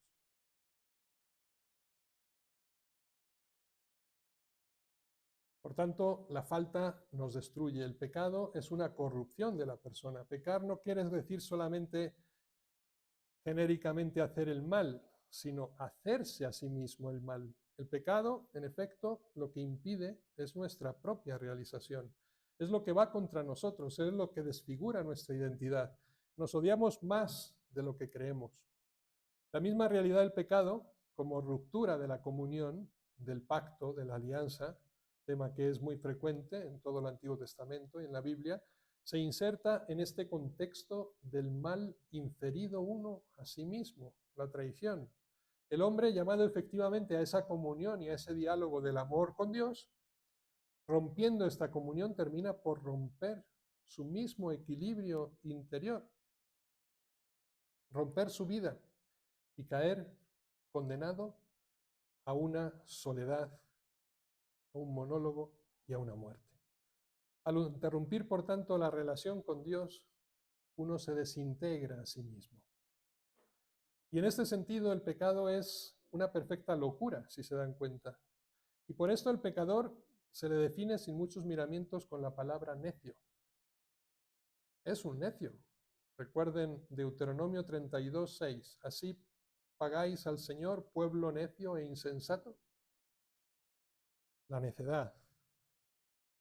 Por tanto, la falta nos destruye. El pecado es una corrupción de la persona. Pecar no quiere decir solamente genéricamente hacer el mal, sino hacerse a sí mismo el mal. El pecado, en efecto, lo que impide es nuestra propia realización. Es lo que va contra nosotros, es lo que desfigura nuestra identidad. Nos odiamos más de lo que creemos. La misma realidad del pecado, como ruptura de la comunión, del pacto, de la alianza, tema que es muy frecuente en todo el Antiguo Testamento y en la Biblia, se inserta en este contexto del mal inferido uno a sí mismo, la traición. El hombre, llamado efectivamente a esa comunión y a ese diálogo del amor con Dios, rompiendo esta comunión, termina por romper su mismo equilibrio interior, romper su vida y caer condenado a una soledad, a un monólogo y a una muerte. Al interrumpir, por tanto, la relación con Dios, uno se desintegra a sí mismo. Y en este sentido, el pecado es una perfecta locura, si se dan cuenta. Y por esto el pecador se le define sin muchos miramientos con la palabra necio. Es un necio. Recuerden Deuteronomio 32:6. Así pagáis al Señor, pueblo necio e insensato. La necedad,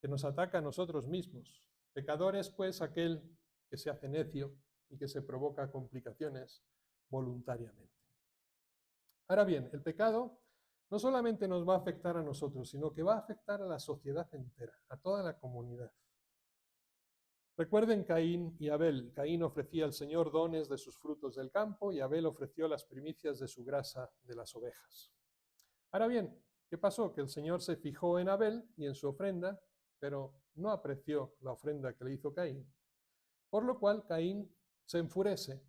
que nos ataca a nosotros mismos. Pecador es, pues, aquel que se hace necio y que se provoca complicaciones voluntariamente. Ahora bien, el pecado no solamente nos va a afectar a nosotros, sino que va a afectar a la sociedad entera, a toda la comunidad. Recuerden Caín y Abel. Caín ofrecía al Señor dones de sus frutos del campo y Abel ofreció las primicias de su grasa de las ovejas. Ahora bien, ¿qué pasó? Que el Señor se fijó en Abel y en su ofrenda, pero no apreció la ofrenda que le hizo Caín. Por lo cual Caín se enfurece,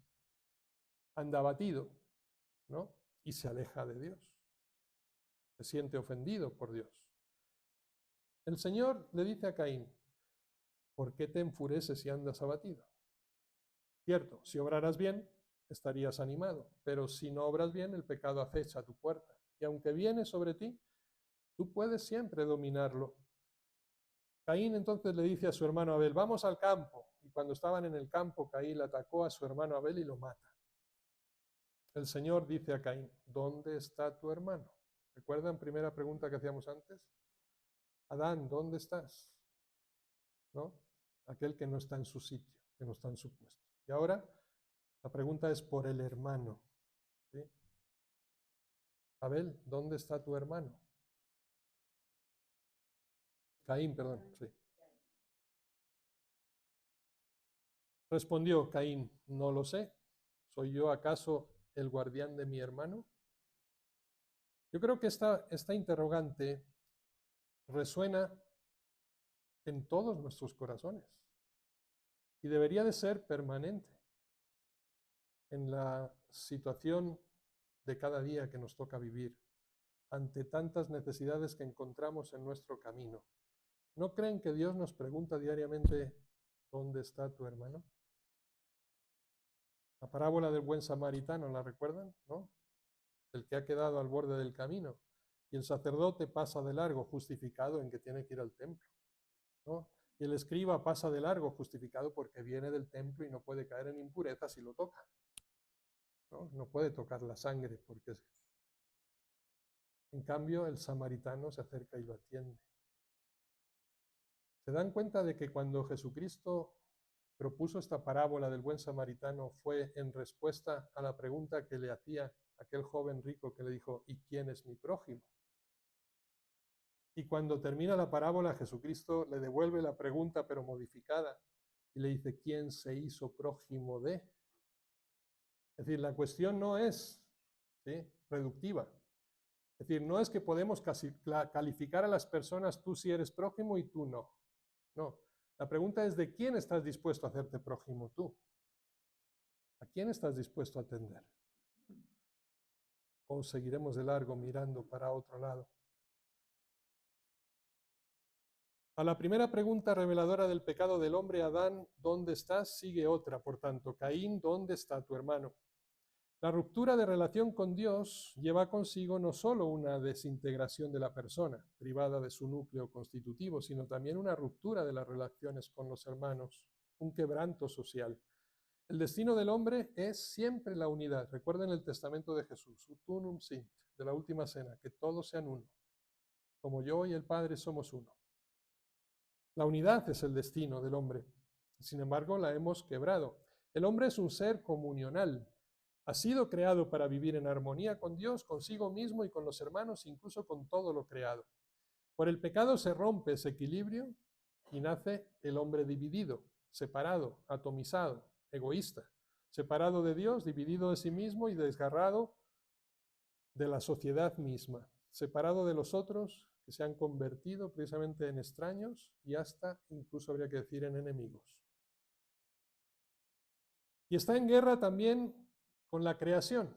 anda abatido, ¿no? Y se aleja de Dios. Se siente ofendido por Dios. El Señor le dice a Caín: ¿por qué te enfureces y andas abatido? Cierto, si obraras bien, estarías animado, pero si no obras bien, el pecado acecha a tu puerta. Y aunque viene sobre ti, tú puedes siempre dominarlo. Caín entonces le dice a su hermano Abel: vamos al campo. Y cuando estaban en el campo, Caín atacó a su hermano Abel y lo mata. El Señor dice a Caín: ¿dónde está tu hermano? ¿Recuerdan primera pregunta que hacíamos antes? Adán, ¿dónde estás? ¿No? Aquel que no está en su sitio, que no está en su puesto. Y ahora la pregunta es por el hermano. ¿Sí? Abel, ¿dónde está tu hermano? Caín, perdón, sí. Respondió Caín: no lo sé. ¿Soy yo acaso el guardián de mi hermano? Yo creo que esta interrogante resuena en todos nuestros corazones y debería de ser permanente en la situación de cada día que nos toca vivir, ante tantas necesidades que encontramos en nuestro camino. ¿No creen que Dios nos pregunta diariamente: ¿dónde está tu hermano? La parábola del buen samaritano, ¿la recuerdan? ¿No? El que ha quedado al borde del camino y el sacerdote pasa de largo, justificado en que tiene que ir al templo, ¿no? Y el escriba pasa de largo, justificado porque viene del templo y no puede caer en impureza si lo toca, ¿no? No puede tocar la sangre porque en cambio el samaritano se acerca y lo atiende. ¿Se dan cuenta de que cuando Jesucristo propuso esta parábola del buen samaritano fue en respuesta a la pregunta que le hacía aquel joven rico que le dijo: ¿y quién es mi prójimo? Y cuando termina la parábola, Jesucristo le devuelve la pregunta, pero modificada, y le dice, ¿quién se hizo prójimo de? Es decir, la cuestión no es, ¿sí?, reductiva. Es decir, no es que podemos calificar a las personas, tú sí eres prójimo y tú no. No. La pregunta es, ¿de quién estás dispuesto a hacerte prójimo tú? ¿A quién estás dispuesto a atender? ¿O seguiremos de largo mirando para otro lado? A la primera pregunta reveladora del pecado del hombre, Adán, ¿dónde estás?, sigue otra, por tanto, Caín, ¿dónde está tu hermano? La ruptura de relación con Dios lleva consigo no solo una desintegración de la persona, privada de su núcleo constitutivo, sino también una ruptura de las relaciones con los hermanos, un quebranto social. El destino del hombre es siempre la unidad. Recuerden el testamento de Jesús, ut unum sint, de la última cena, que todos sean uno, como yo y el Padre somos uno. La unidad es el destino del hombre. Sin embargo, la hemos quebrado. El hombre es un ser comunional. Ha sido creado para vivir en armonía con Dios, consigo mismo y con los hermanos, incluso con todo lo creado. Por el pecado se rompe ese equilibrio y nace el hombre dividido, separado, atomizado, egoísta, separado de Dios, dividido de sí mismo y desgarrado de la sociedad misma, separado de los otros que se han convertido precisamente en extraños y hasta, incluso habría que decir, en enemigos. Y está en guerra también con la creación,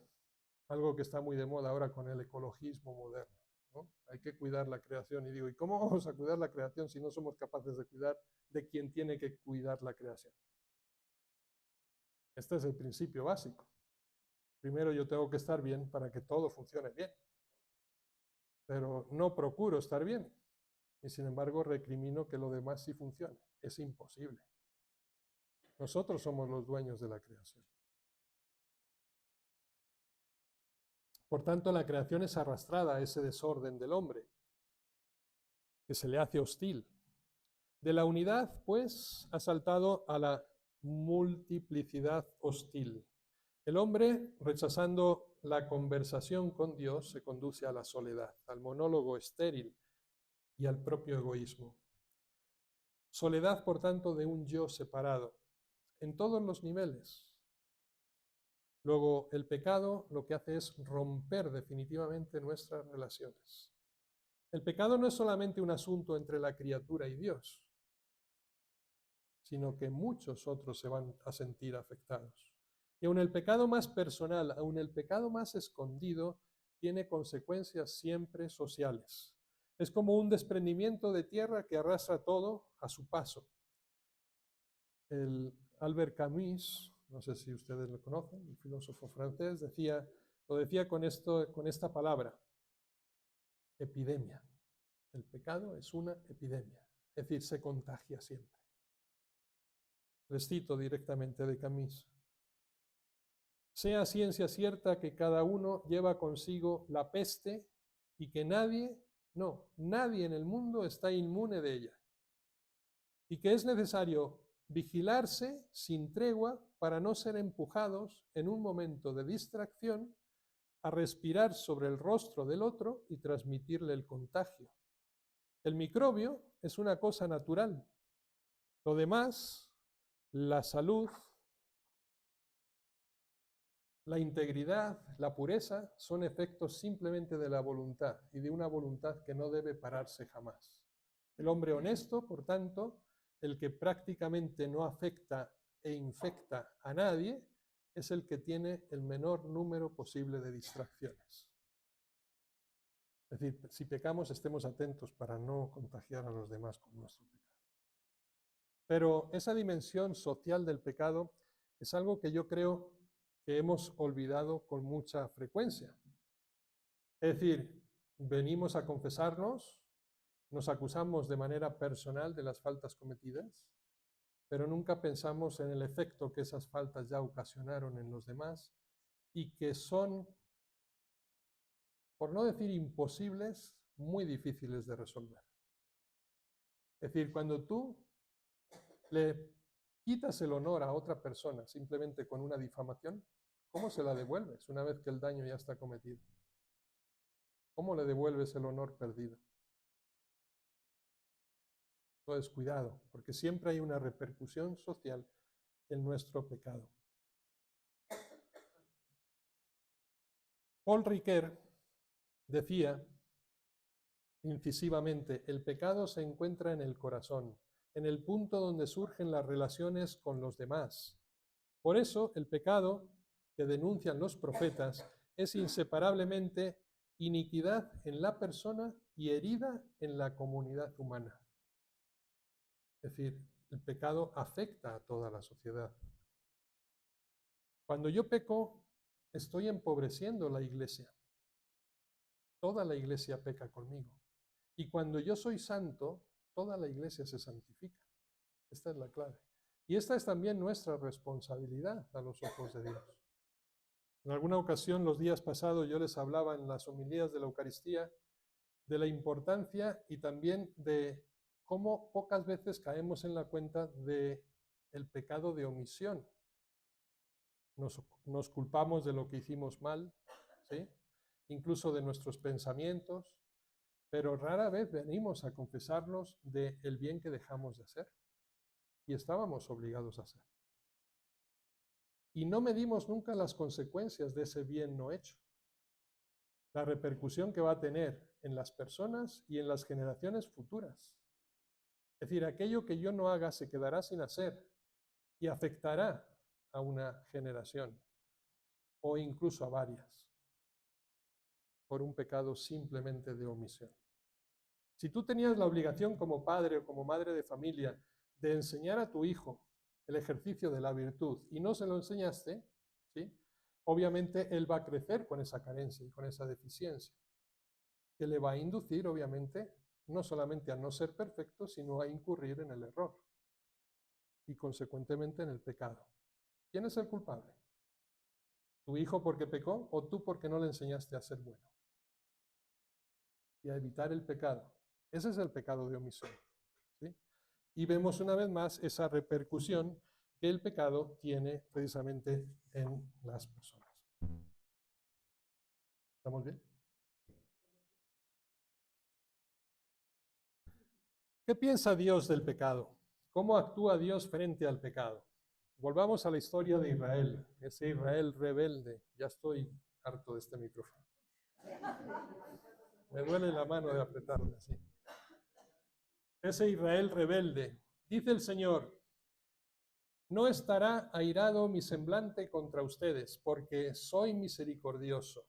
algo que está muy de moda ahora con el ecologismo moderno, ¿no? Hay que cuidar la creación. Y digo, ¿y cómo vamos a cuidar la creación si no somos capaces de cuidar de quien tiene que cuidar la creación? Este es el principio básico. Primero yo tengo que estar bien para que todo funcione bien. Pero no procuro estar bien. Y sin embargo recrimino que lo demás sí funcione. Es imposible. Nosotros somos los dueños de la creación. Por tanto, la creación es arrastrada a ese desorden del hombre, que se le hace hostil. De la unidad, pues, ha saltado a la multiplicidad hostil. El hombre, rechazando la conversación con Dios, se conduce a la soledad, al monólogo estéril y al propio egoísmo. Soledad, por tanto, de un yo separado, en todos los niveles. Luego, el pecado lo que hace es romper definitivamente nuestras relaciones. El pecado no es solamente un asunto entre la criatura y Dios, sino que muchos otros se van a sentir afectados. Y aun el pecado más personal, aun el pecado más escondido, tiene consecuencias siempre sociales. Es como un desprendimiento de tierra que arrastra todo a su paso. El Albert Camus, no sé si ustedes lo conocen, un filósofo francés, lo decía con esta palabra, epidemia. El pecado es una epidemia, es decir, se contagia siempre. Les cito directamente de Camus. Sea ciencia cierta que cada uno lleva consigo la peste y que nadie en el mundo está inmune de ella. Y que es necesario vigilarse sin tregua para no ser empujados en un momento de distracción a respirar sobre el rostro del otro y transmitirle el contagio. El microbio es una cosa natural. Lo demás, la salud, la integridad, la pureza, son efectos simplemente de la voluntad y de una voluntad que no debe pararse jamás. El hombre honesto, por tanto, el que prácticamente no afecta e infecta a nadie, es el que tiene el menor número posible de distracciones. Es decir, si pecamos, estemos atentos para no contagiar a los demás con nuestro pecado. Pero esa dimensión social del pecado es algo que yo creo que hemos olvidado con mucha frecuencia. Es decir, venimos a confesarnos, nos acusamos de manera personal de las faltas cometidas, pero nunca pensamos en el efecto que esas faltas ya ocasionaron en los demás y que son, por no decir imposibles, muy difíciles de resolver. Es decir, cuando tú le quitas el honor a otra persona simplemente con una difamación, ¿cómo se la devuelves una vez que el daño ya está cometido? ¿Cómo le devuelves el honor perdido? Entonces, cuidado, porque siempre hay una repercusión social en nuestro pecado. Paul Ricoeur decía incisivamente, el pecado se encuentra en el corazón, en el punto donde surgen las relaciones con los demás. Por eso, el pecado que denuncian los profetas es inseparablemente iniquidad en la persona y herida en la comunidad humana. Es decir, el pecado afecta a toda la sociedad. Cuando yo peco, estoy empobreciendo la iglesia. Toda la iglesia peca conmigo. Y cuando yo soy santo, toda la iglesia se santifica. Esta es la clave. Y esta es también nuestra responsabilidad a los ojos de Dios. En alguna ocasión, los días pasados, yo les hablaba en las homilías de la Eucaristía de la importancia y también de cómo pocas veces caemos en la cuenta del pecado de omisión. Nos culpamos de lo que hicimos mal, ¿sí? Incluso de nuestros pensamientos, pero rara vez venimos a confesarnos del bien que dejamos de hacer y estábamos obligados a hacer. Y no medimos nunca las consecuencias de ese bien no hecho, la repercusión que va a tener en las personas y en las generaciones futuras. Es decir, aquello que yo no haga se quedará sin hacer y afectará a una generación o incluso a varias por un pecado simplemente de omisión. Si tú tenías la obligación como padre o como madre de familia de enseñar a tu hijo el ejercicio de la virtud y no se lo enseñaste, ¿sí? Obviamente él va a crecer con esa carencia y con esa deficiencia, que le va a inducir, obviamente, no solamente a no ser perfecto, sino a incurrir en el error y consecuentemente en el pecado. ¿Quién es el culpable? ¿Tu hijo porque pecó o tú porque no le enseñaste a ser bueno? Y a evitar el pecado. Ese es el pecado de omisión, ¿sí? Y vemos una vez más esa repercusión que el pecado tiene precisamente en las personas. ¿Estamos bien? ¿Qué piensa Dios del pecado? ¿Cómo actúa Dios frente al pecado? Volvamos a la historia de Israel, ese Israel rebelde. Ya estoy harto de este micrófono. Me duele la mano de apretarle así. Ese Israel rebelde. Dice el Señor, no estará airado mi semblante contra ustedes, porque soy misericordioso.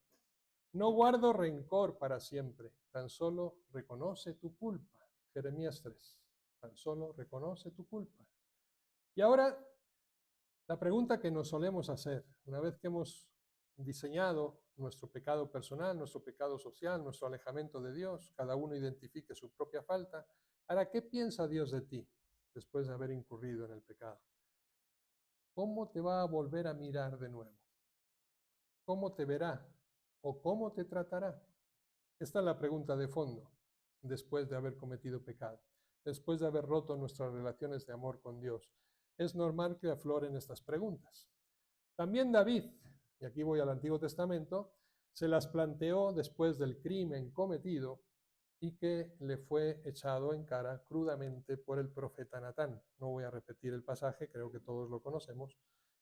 No guardo rencor para siempre, tan solo reconoce tu culpa. Jeremías 3. Tan solo reconoce tu culpa. Y ahora, la pregunta que nos solemos hacer, una vez que hemos diseñado nuestro pecado personal, nuestro pecado social, nuestro alejamiento de Dios, cada uno identifique su propia falta, ahora, ¿qué piensa Dios de ti después de haber incurrido en el pecado? ¿Cómo te va a volver a mirar de nuevo? ¿Cómo te verá? ¿O cómo te tratará? Esta es la pregunta de fondo, después de haber cometido pecado, después de haber roto nuestras relaciones de amor con Dios. Es normal que afloren estas preguntas. También David, y aquí voy al Antiguo Testamento, se las planteó después del crimen cometido y que le fue echado en cara crudamente por el profeta Natán. No voy a repetir el pasaje, creo que todos lo conocemos,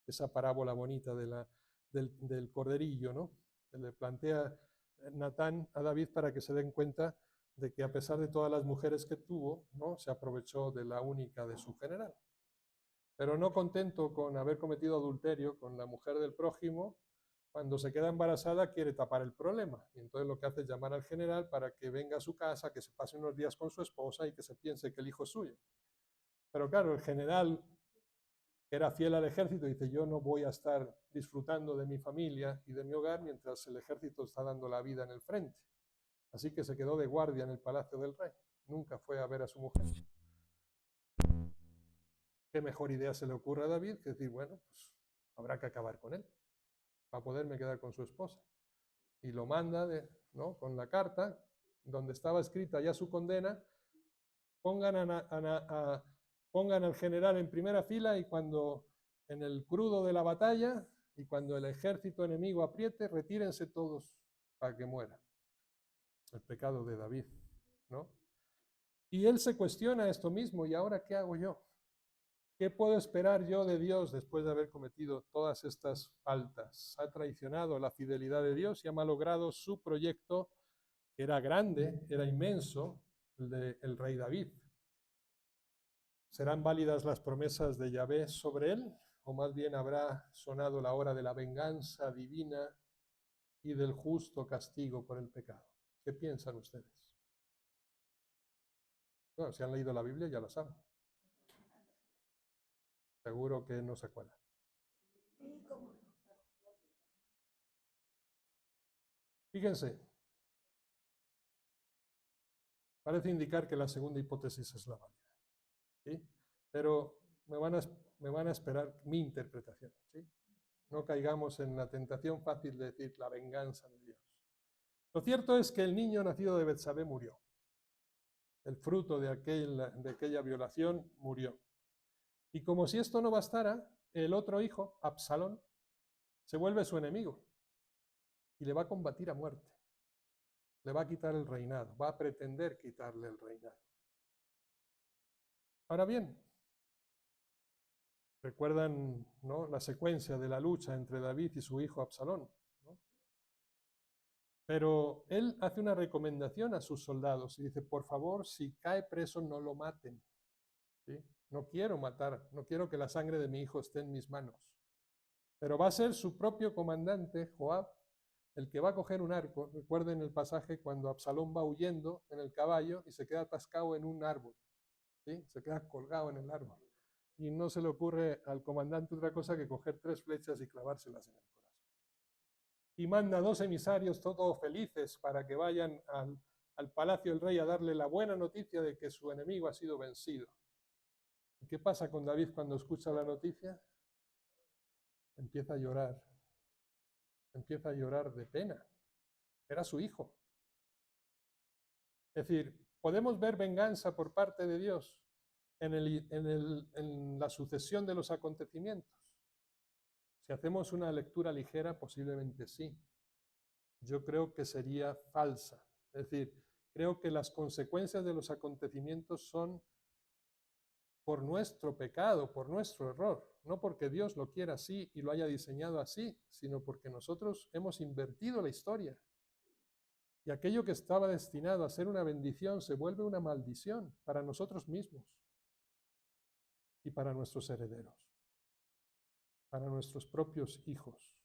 esa parábola bonita del corderillo, ¿no? Que le plantea Natán a David para que se den cuenta de que a pesar de todas las mujeres que tuvo, ¿no? Se aprovechó de la única de su general. Pero no contento con haber cometido adulterio con la mujer del prójimo, cuando se queda embarazada quiere tapar el problema. Y entonces lo que hace es llamar al general para que venga a su casa, que se pase unos días con su esposa y que se piense que el hijo es suyo. Pero claro, el general, que era fiel al ejército, dice, yo no voy a estar disfrutando de mi familia y de mi hogar mientras el ejército está dando la vida en el frente. Así que se quedó de guardia en el palacio del rey. Nunca fue a ver a su mujer. ¿Qué mejor idea se le ocurre a David que decir, bueno, pues habrá que acabar con él para poderme quedar con su esposa? Y lo manda, ¿no? Con la carta donde estaba escrita ya su condena, pongan al general en primera fila y cuando en el crudo de la batalla y cuando el ejército enemigo apriete, retírense todos para que muera. El pecado de David, ¿no? Y él se cuestiona esto mismo, ¿y ahora qué hago yo? ¿Qué puedo esperar yo de Dios después de haber cometido todas estas faltas? Ha traicionado la fidelidad de Dios y ha malogrado su proyecto, que era grande, era inmenso, el del rey David. ¿Serán válidas las promesas de Yahvé sobre él? ¿O más bien habrá sonado la hora de la venganza divina y del justo castigo por el pecado? ¿Qué piensan ustedes? Bueno, si han leído la Biblia ya la saben. Seguro que no se acuerdan. Fíjense, parece indicar que la segunda hipótesis es la válida, ¿sí? Pero me van a esperar mi interpretación, ¿sí? No caigamos en la tentación fácil de decir la venganza de Dios. Lo cierto es que el niño nacido de Betsabé murió. El fruto de aquella violación murió. Y como si esto no bastara, el otro hijo, Absalón, se vuelve su enemigo y le va a combatir a muerte. Le va a quitar el reinado, va a pretender quitarle el reinado. Ahora bien, recuerdan, ¿no?, la secuencia de la lucha entre David y su hijo Absalón, ¿no? Pero él hace una recomendación a sus soldados y dice, por favor, si cae preso, no lo maten, ¿sí? No quiero matar, no quiero que la sangre de mi hijo esté en mis manos. Pero va a ser su propio comandante, Joab, el que va a coger un arco. Recuerden el pasaje cuando Absalón va huyendo en el caballo y se queda atascado en un árbol, ¿sí? Se queda colgado en el árbol. Y no se le ocurre al comandante otra cosa que coger 3 flechas y clavárselas en el corazón. Y manda 2 emisarios todos felices para que vayan al palacio del rey a darle la buena noticia de que su enemigo ha sido vencido. ¿Y qué pasa con David cuando escucha la noticia? Empieza a llorar de pena. Era su hijo. Es decir, podemos ver venganza por parte de Dios en la sucesión de los acontecimientos. Si hacemos una lectura ligera, posiblemente sí. Yo creo que sería falsa. Es decir, creo que las consecuencias de los acontecimientos son por nuestro pecado, por nuestro error, no porque Dios lo quiera así y lo haya diseñado así, sino porque nosotros hemos invertido la historia. Y aquello que estaba destinado a ser una bendición se vuelve una maldición para nosotros mismos y para nuestros herederos, para nuestros propios hijos.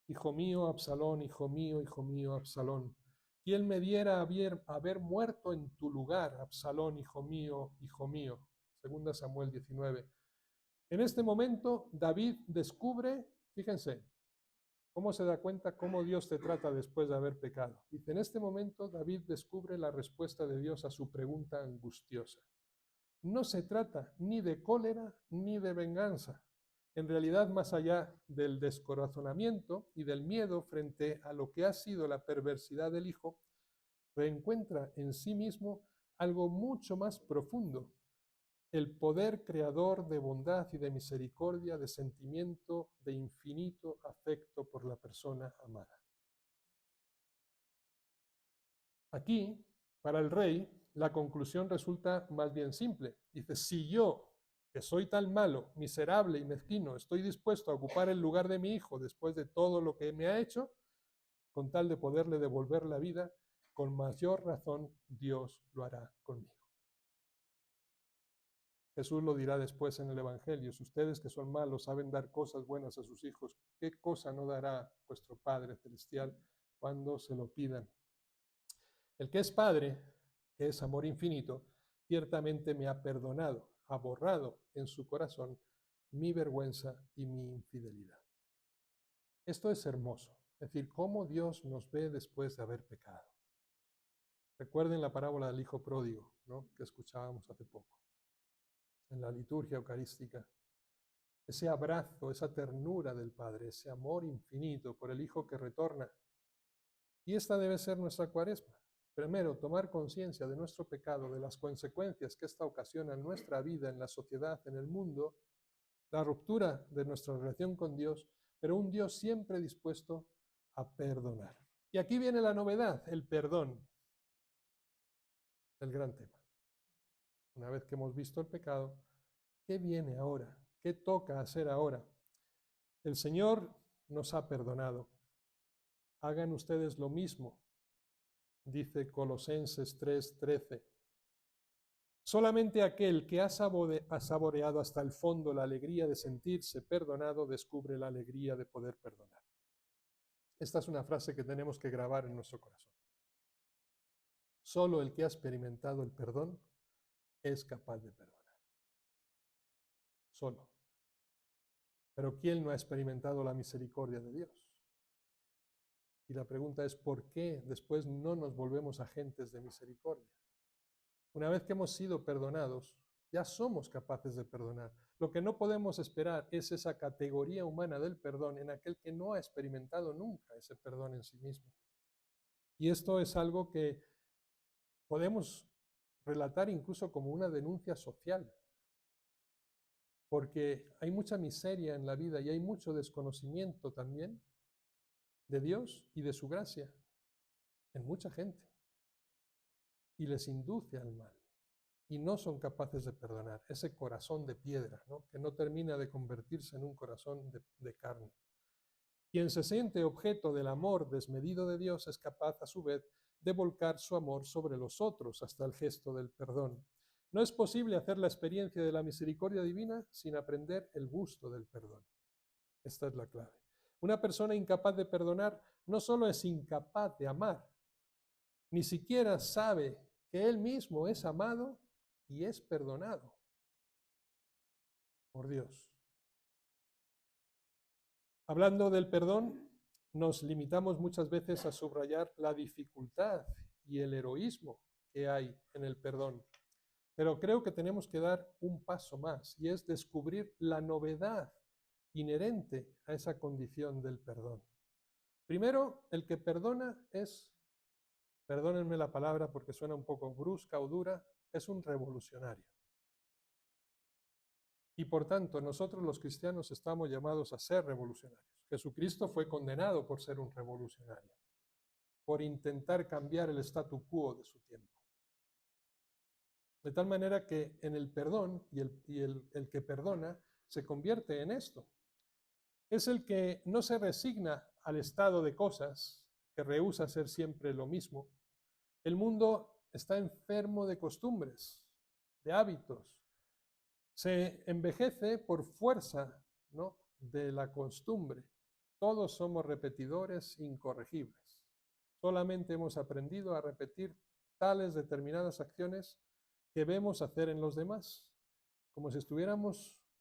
Hijo mío, Absalón, hijo mío, Absalón. ¿Quién me diera haber muerto en tu lugar, Absalón, hijo mío, hijo mío? Segunda Samuel 19. En este momento, David descubre, fíjense, cómo se da cuenta cómo Dios te trata después de haber pecado. Dice, en este momento David descubre la respuesta de Dios a su pregunta angustiosa. No se trata ni de cólera ni de venganza. En realidad, más allá del descorazonamiento y del miedo frente a lo que ha sido la perversidad del hijo, reencuentra en sí mismo algo mucho más profundo, el poder creador de bondad y de misericordia, de sentimiento, de infinito afecto por la persona amada. Aquí, para el rey, la conclusión resulta más bien simple. Dice, si yo, que soy tan malo, miserable y mezquino, estoy dispuesto a ocupar el lugar de mi hijo después de todo lo que me ha hecho, con tal de poderle devolver la vida, con mayor razón Dios lo hará conmigo. Jesús lo dirá después en el Evangelio, si ustedes que son malos saben dar cosas buenas a sus hijos, ¿qué cosa no dará vuestro Padre Celestial cuando se lo pidan? El que es Padre, que es amor infinito, ciertamente me ha perdonado, ha borrado en su corazón mi vergüenza y mi infidelidad. Esto es hermoso, es decir, cómo Dios nos ve después de haber pecado. Recuerden la parábola del hijo pródigo, ¿no?, que escuchábamos hace poco en la liturgia eucarística. Ese abrazo, esa ternura del Padre, ese amor infinito por el Hijo que retorna. Y esta debe ser nuestra Cuaresma. Primero, tomar conciencia de nuestro pecado, de las consecuencias que esta ocasiona en nuestra vida, en la sociedad, en el mundo, la ruptura de nuestra relación con Dios, pero un Dios siempre dispuesto a perdonar. Y aquí viene la novedad, el perdón, el gran tema. una vez que hemos visto el pecado, ¿qué viene ahora? ¿Qué toca hacer ahora? El Señor nos ha perdonado. Hagan ustedes lo mismo, dice Colosenses 3:13. Solamente aquel que ha saboreado hasta el fondo la alegría de sentirse perdonado descubre la alegría de poder perdonar. Esta es una frase que tenemos que grabar en nuestro corazón. Solo el que ha experimentado el perdón es capaz de perdonar. Solo. Pero ¿quién no ha experimentado la misericordia de Dios? Y la pregunta es, ¿por qué después no nos volvemos agentes de misericordia? Una vez que hemos sido perdonados, ya somos capaces de perdonar. Lo que no podemos esperar es esa categoría humana del perdón en aquel que no ha experimentado nunca ese perdón en sí mismo. Y esto es algo que podemos relatar incluso como una denuncia social, porque hay mucha miseria en la vida y hay mucho desconocimiento también de Dios y de su gracia en mucha gente, y les induce al mal, y no son capaces de perdonar ese corazón de piedra, ¿no? Que no termina de convertirse en un corazón de carne. Quien se siente objeto del amor desmedido de Dios es capaz, a su vez, de volcar su amor sobre los otros hasta el gesto del perdón. No es posible hacer la experiencia de la misericordia divina sin aprender el gusto del perdón. Esta es la clave. Una persona incapaz de perdonar no solo es incapaz de amar, ni siquiera sabe que él mismo es amado y es perdonado por Dios. Hablando del perdón, nos limitamos muchas veces a subrayar la dificultad y el heroísmo que hay en el perdón. Pero creo que tenemos que dar un paso más, y es descubrir la novedad inherente a esa condición del perdón. Primero, el que perdona es, perdónenme la palabra porque suena un poco brusca o dura, es un revolucionario. Y por tanto, nosotros los cristianos estamos llamados a ser revolucionarios. Jesucristo fue condenado por ser un revolucionario, por intentar cambiar el statu quo de su tiempo. De tal manera que en el perdón y el que perdona se convierte en esto. Es el que no se resigna al estado de cosas, que rehúsa ser siempre lo mismo. El mundo está enfermo de costumbres, de hábitos. Se envejece por fuerza, ¿no?, de la costumbre. Todos somos repetidores incorregibles. Solamente hemos aprendido a repetir tales determinadas acciones que vemos hacer en los demás, como si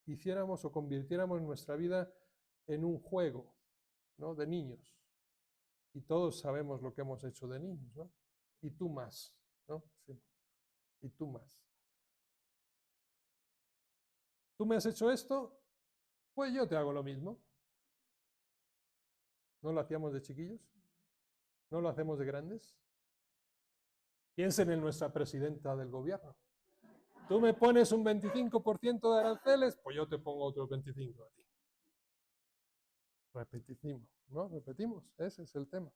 hiciéramos o convirtiéramos nuestra vida en un juego, ¿no?, de niños. Y todos sabemos lo que hemos hecho de niños, ¿no? Y tú más, ¿no? Sí. Y tú más. ¿Tú me has hecho esto? Pues yo te hago lo mismo. ¿No lo hacíamos de chiquillos? ¿No lo hacemos de grandes? Piensen en nuestra presidenta del gobierno. Tú me pones un 25% de aranceles, pues yo te pongo otro 25% a ti. Repetimos, ¿no? Repetimos, ese es el tema.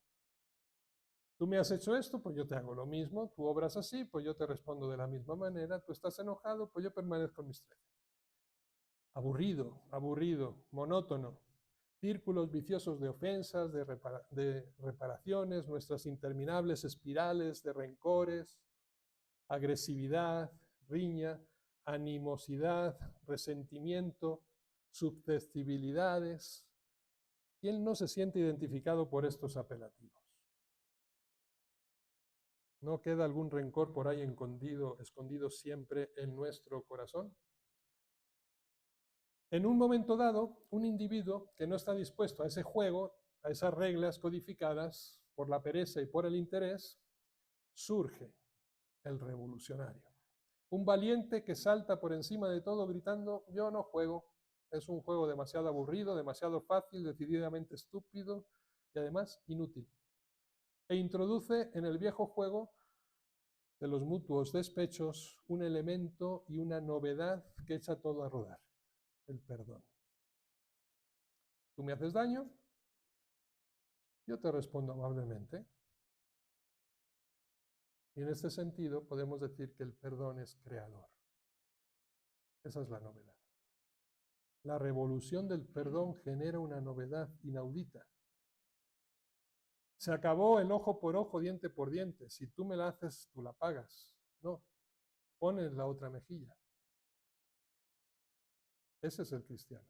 Tú me has hecho esto, pues yo te hago lo mismo. Tú obras así, pues yo te respondo de la misma manera. Tú estás enojado, pues yo permanezco en mis 13. Aburrido, aburrido, monótono. Círculos viciosos de ofensas, de reparaciones, nuestras interminables espirales de rencores, agresividad, riña, animosidad, resentimiento, susceptibilidades. ¿Quién no se siente identificado por estos apelativos? ¿No queda algún rencor por ahí escondido siempre en nuestro corazón? En un momento dado, un individuo que no está dispuesto a ese juego, a esas reglas codificadas por la pereza y por el interés, surge el revolucionario. Un valiente que salta por encima de todo gritando, yo no juego, es un juego demasiado aburrido, demasiado fácil, decididamente estúpido y además inútil. E introduce en el viejo juego de los mutuos despechos un elemento y una novedad que echa todo a rodar, el perdón. Tú me haces daño, yo te respondo amablemente. Y en este sentido podemos decir que el perdón es creador. Esa es la novedad. La revolución del perdón genera una novedad inaudita. Se acabó el ojo por ojo, diente por diente. Si tú me la haces, tú la pagas. No, pones la otra mejilla. Ese es el cristiano.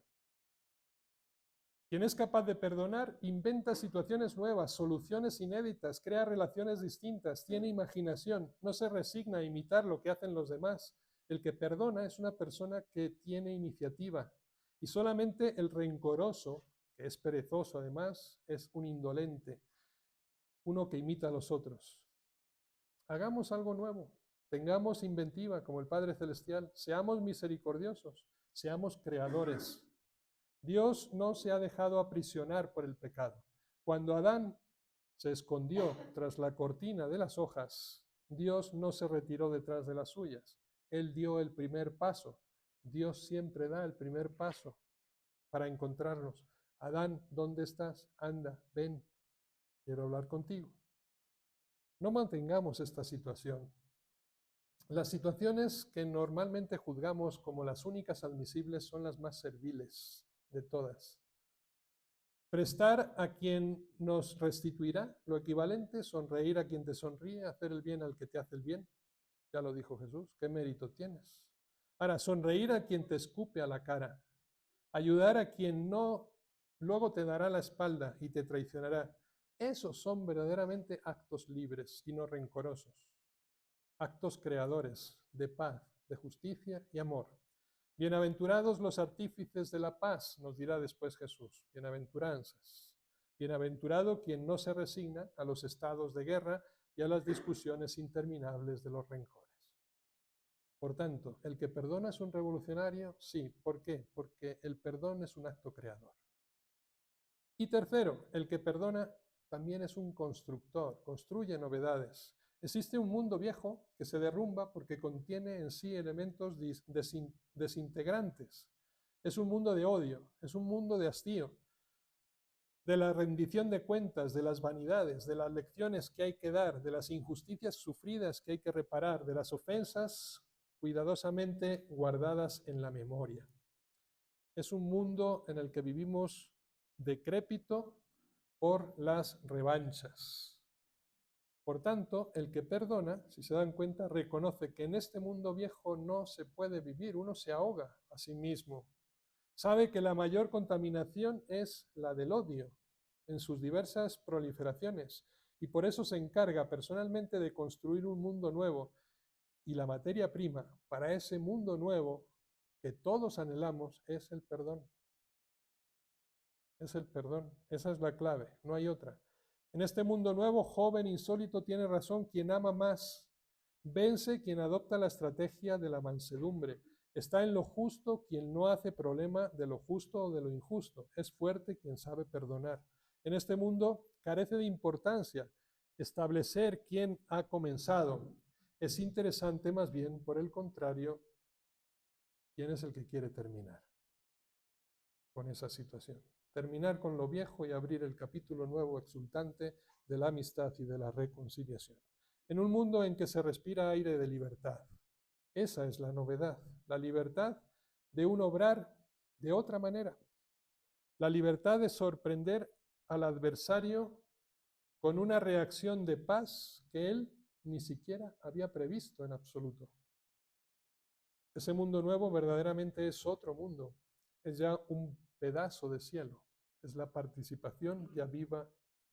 Quien es capaz de perdonar inventa situaciones nuevas, soluciones inéditas, crea relaciones distintas, tiene imaginación, no se resigna a imitar lo que hacen los demás. El que perdona es una persona que tiene iniciativa y solamente el rencoroso, que es perezoso además, es un indolente, uno que imita a los otros. Hagamos algo nuevo, tengamos inventiva como el Padre Celestial, seamos misericordiosos, seamos creadores. Dios no se ha dejado aprisionar por el pecado. Cuando Adán se escondió tras la cortina de las hojas, Dios no se retiró detrás de las suyas. Él dio el primer paso. Dios siempre da el primer paso para encontrarnos. Adán, ¿dónde estás? Anda, ven, quiero hablar contigo. No mantengamos esta situación. Las situaciones que normalmente juzgamos como las únicas admisibles son las más serviles de todas. Prestar a quien nos restituirá, lo equivalente, sonreír a quien te sonríe, hacer el bien al que te hace el bien. Ya lo dijo Jesús, ¿qué mérito tienes? Ahora, sonreír a quien te escupe a la cara, ayudar a quien no, luego te dará la espalda y te traicionará. Esos son verdaderamente actos libres y no rencorosos. Actos creadores de paz, de justicia y amor. Bienaventurados los artífices de la paz, nos dirá después Jesús. Bienaventuranzas. Bienaventurado quien no se resigna a los estados de guerra y a las discusiones interminables de los rencores. Por tanto, ¿el que perdona es un revolucionario? Sí. ¿Por qué? Porque el perdón es un acto creador. Y tercero, el que perdona también es un constructor, construye novedades. Existe un mundo viejo que se derrumba porque contiene en sí elementos desintegrantes. Es un mundo de odio, es un mundo de hastío, de la rendición de cuentas, de las vanidades, de las lecciones que hay que dar, de las injusticias sufridas que hay que reparar, de las ofensas cuidadosamente guardadas en la memoria. Es un mundo en el que vivimos decrépito por las revanchas. Por tanto, el que perdona, si se dan cuenta, reconoce que en este mundo viejo no se puede vivir, uno se ahoga a sí mismo. Sabe que la mayor contaminación es la del odio en sus diversas proliferaciones y por eso se encarga personalmente de construir un mundo nuevo y la materia prima para ese mundo nuevo que todos anhelamos es el perdón. Es el perdón, esa es la clave, no hay otra. En este mundo nuevo, joven, insólito, tiene razón quien ama más. Vence quien adopta la estrategia de la mansedumbre. Está en lo justo quien no hace problema de lo justo o de lo injusto. Es fuerte quien sabe perdonar. En este mundo carece de importancia establecer quién ha comenzado. Es interesante más bien, por el contrario, quién es el que quiere terminar con esa situación. Terminar con lo viejo y abrir el capítulo nuevo exultante de la amistad y de la reconciliación. En un mundo en que se respira aire de libertad. Esa es la novedad, la libertad de un obrar de otra manera. La libertad de sorprender al adversario con una reacción de paz que él ni siquiera había previsto en absoluto. Ese mundo nuevo verdaderamente es otro mundo, es ya un pedazo de cielo, es la participación ya viva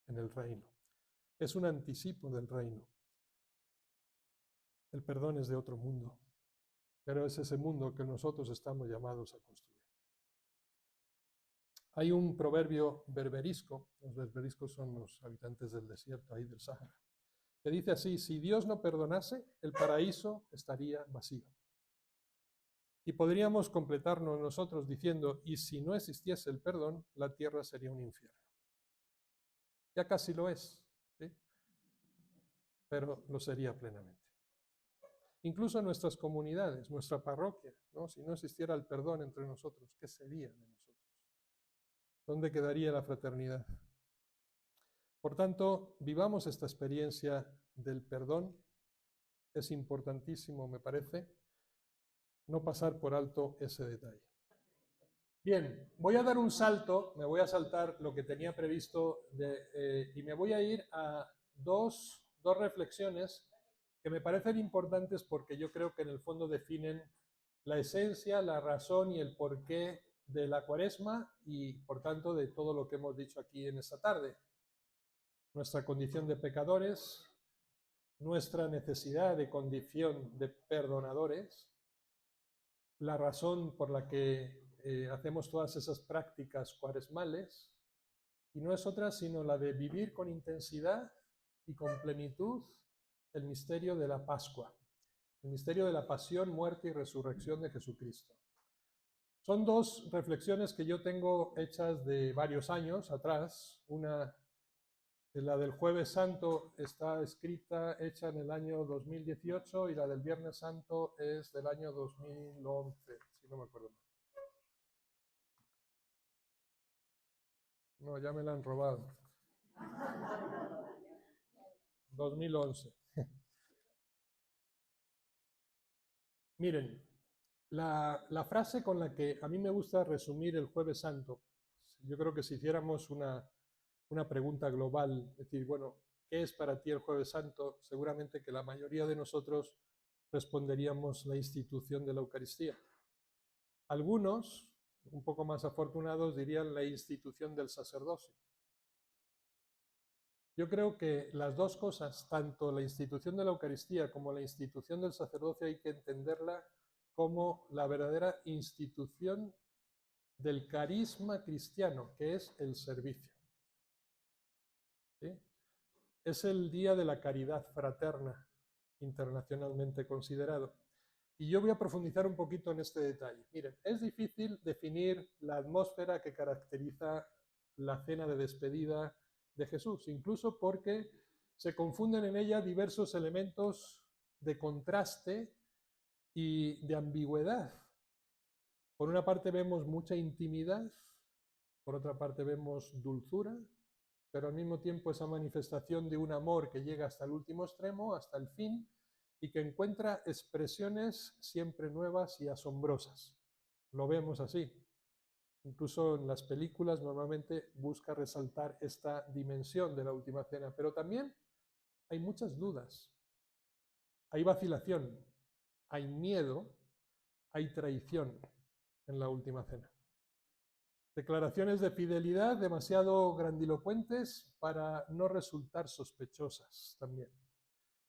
en el reino. Es un anticipo del reino. El perdón es de otro mundo, pero es ese mundo que nosotros estamos llamados a construir. Hay un proverbio berberisco, los berberiscos son los habitantes del desierto ahí del Sáhara, que dice así: si Dios no perdonase, el paraíso estaría vacío. Y podríamos completarnos nosotros diciendo, y si no existiese el perdón, la tierra sería un infierno. Ya casi lo es, ¿sí? Pero lo sería plenamente. Incluso en nuestras comunidades, nuestra parroquia, ¿no? Si no existiera el perdón entre nosotros, ¿qué sería de nosotros? ¿Dónde quedaría la fraternidad? Por tanto, vivamos esta experiencia del perdón. Es importantísimo, me parece, no pasar por alto ese detalle. Bien, voy a dar un salto, me voy a saltar lo que tenía previsto y me voy a ir a dos reflexiones que me parecen importantes porque yo creo que en el fondo definen la esencia, la razón y el porqué de la Cuaresma y, por tanto, de todo lo que hemos dicho aquí en esta tarde. Nuestra condición de pecadores, nuestra necesidad de condición de perdonadores, la razón por la que hacemos todas esas prácticas cuaresmales, y no es otra sino la de vivir con intensidad y con plenitud el misterio de la Pascua, el misterio de la pasión, muerte y resurrección de Jesucristo. Son dos reflexiones que yo tengo hechas de varios años atrás. Una, la del Jueves Santo, está escrita, hecha en el año 2018, y la del Viernes Santo es del año 2011, si no me acuerdo mal. No, ya me la han robado. 2011. Miren, la frase con la que a mí me gusta resumir el Jueves Santo, yo creo que si hiciéramos una pregunta global, es decir, bueno, ¿qué es para ti el Jueves Santo? Seguramente que la mayoría de nosotros responderíamos la institución de la Eucaristía. Algunos, un poco más afortunados, dirían la institución del sacerdocio. Yo creo que las dos cosas, tanto la institución de la Eucaristía como la institución del sacerdocio, hay que entenderla como la verdadera institución del carisma cristiano, que es el servicio. ¿Sí? Es el día de la caridad fraterna, internacionalmente considerado. Y yo voy a profundizar un poquito en este detalle. Miren, es difícil definir la atmósfera que caracteriza la cena de despedida de Jesús, incluso porque se confunden en ella diversos elementos de contraste y de ambigüedad. Por una parte vemos mucha intimidad, por otra parte vemos dulzura, pero al mismo tiempo esa manifestación de un amor que llega hasta el último extremo, hasta el fin, y que encuentra expresiones siempre nuevas y asombrosas. Lo vemos así. Incluso en las películas normalmente busca resaltar esta dimensión de la última cena, pero también hay muchas dudas, hay vacilación, hay miedo, hay traición en la última cena. Declaraciones de fidelidad demasiado grandilocuentes para no resultar sospechosas también.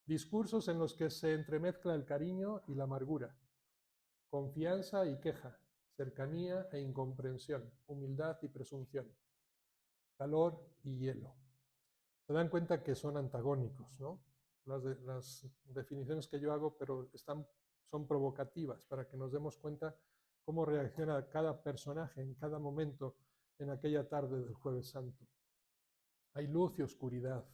Discursos en los que se entremezcla el cariño y la amargura, confianza y queja, cercanía e incomprensión, humildad y presunción, calor y hielo. Se dan cuenta que son antagónicos, ¿no? Las definiciones que yo hago, pero son provocativas para que nos demos cuenta cómo reacciona cada personaje en cada momento en aquella tarde del Jueves Santo. Hay luz y oscuridad,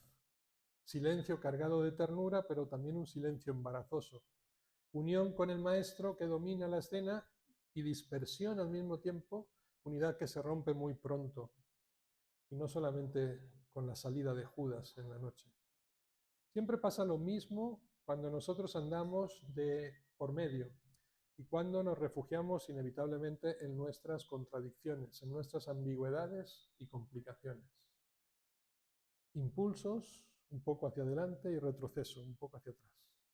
silencio cargado de ternura, pero también un silencio embarazoso, unión con el Maestro que domina la escena y dispersión al mismo tiempo, unidad que se rompe muy pronto, y no solamente con la salida de Judas en la noche. Siempre pasa lo mismo cuando nosotros andamos de por medio y cuando nos refugiamos inevitablemente en nuestras contradicciones, en nuestras ambigüedades y complicaciones. Impulsos, un poco hacia adelante, y retroceso, un poco hacia atrás.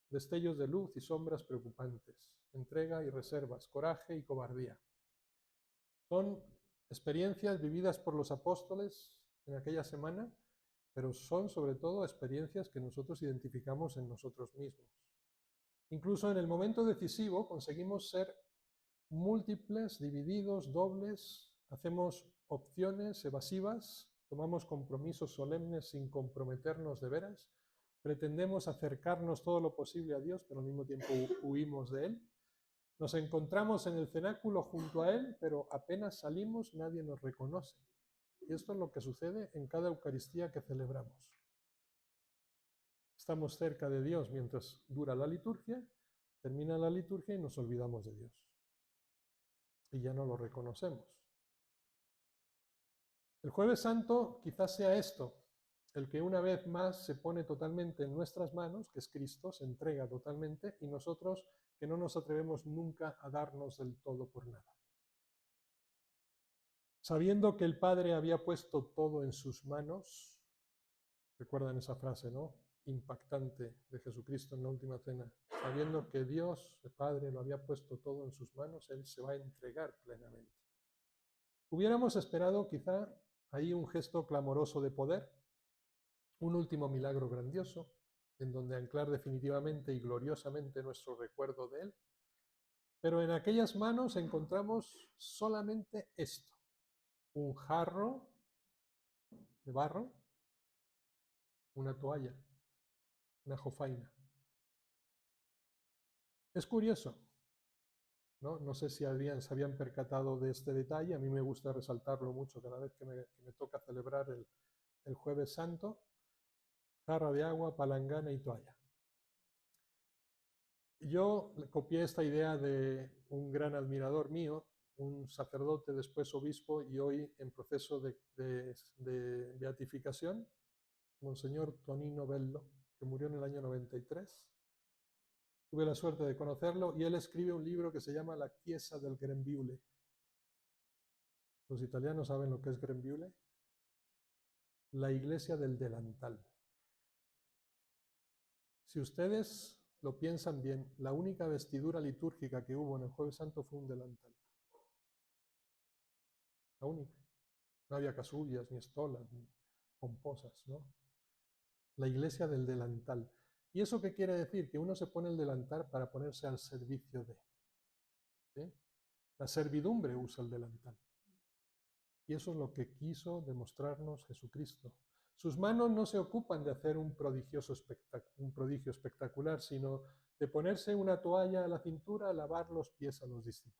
Destellos de luz y sombras preocupantes, entrega y reservas, coraje y cobardía. Son experiencias vividas por los apóstoles en aquella semana, pero son sobre todo experiencias que nosotros identificamos en nosotros mismos. Incluso en el momento decisivo conseguimos ser múltiples, divididos, dobles, hacemos opciones evasivas, tomamos compromisos solemnes sin comprometernos de veras, pretendemos acercarnos todo lo posible a Dios, pero al mismo tiempo huimos de Él. Nos encontramos en el cenáculo junto a Él, pero apenas salimos nadie nos reconoce. Y esto es lo que sucede en cada Eucaristía que celebramos. Estamos cerca de Dios mientras dura la liturgia, termina la liturgia y nos olvidamos de Dios. Y ya no lo reconocemos. El Jueves Santo quizás sea esto, el que una vez más se pone totalmente en nuestras manos, que es Cristo, se entrega totalmente, y nosotros que no nos atrevemos nunca a darnos del todo por nada. Sabiendo que el Padre había puesto todo en sus manos, recuerdan esa frase, ¿no? Impactante de Jesucristo en la última cena. Sabiendo que Dios, el Padre, lo había puesto todo en sus manos, Él se va a entregar plenamente. Hubiéramos esperado quizá ahí un gesto clamoroso de poder, un último milagro grandioso, en donde anclar definitivamente y gloriosamente nuestro recuerdo de Él. Pero en aquellas manos encontramos solamente esto, un jarro de barro, una toalla, una jofaina. Es curioso, ¿no? No sé si se habían percatado de este detalle, a mí me gusta resaltarlo mucho cada vez que me toca celebrar el Jueves Santo, jarra de agua, palangana y toalla. Yo copié esta idea de un gran admirador mío, un sacerdote, después obispo y hoy en proceso de beatificación, Monseñor Tonino Bello, que murió en el año 93. Tuve la suerte de conocerlo y él escribe un libro que se llama La Chiesa del Grembiule. ¿Los italianos saben lo que es Grembiule? La iglesia del delantal. Si ustedes lo piensan bien, la única vestidura litúrgica que hubo en el Jueves Santo fue un delantal. La única. No había casullas, ni estolas, ni pomposas, ¿no? La iglesia del delantal. ¿Y eso qué quiere decir? Que uno se pone el delantal para ponerse al servicio de. ¿Sí? La servidumbre usa el delantal. Y eso es lo que quiso demostrarnos Jesucristo. Sus manos no se ocupan de hacer un prodigio espectacular, sino de ponerse una toalla a la cintura a lavar los pies a los discípulos.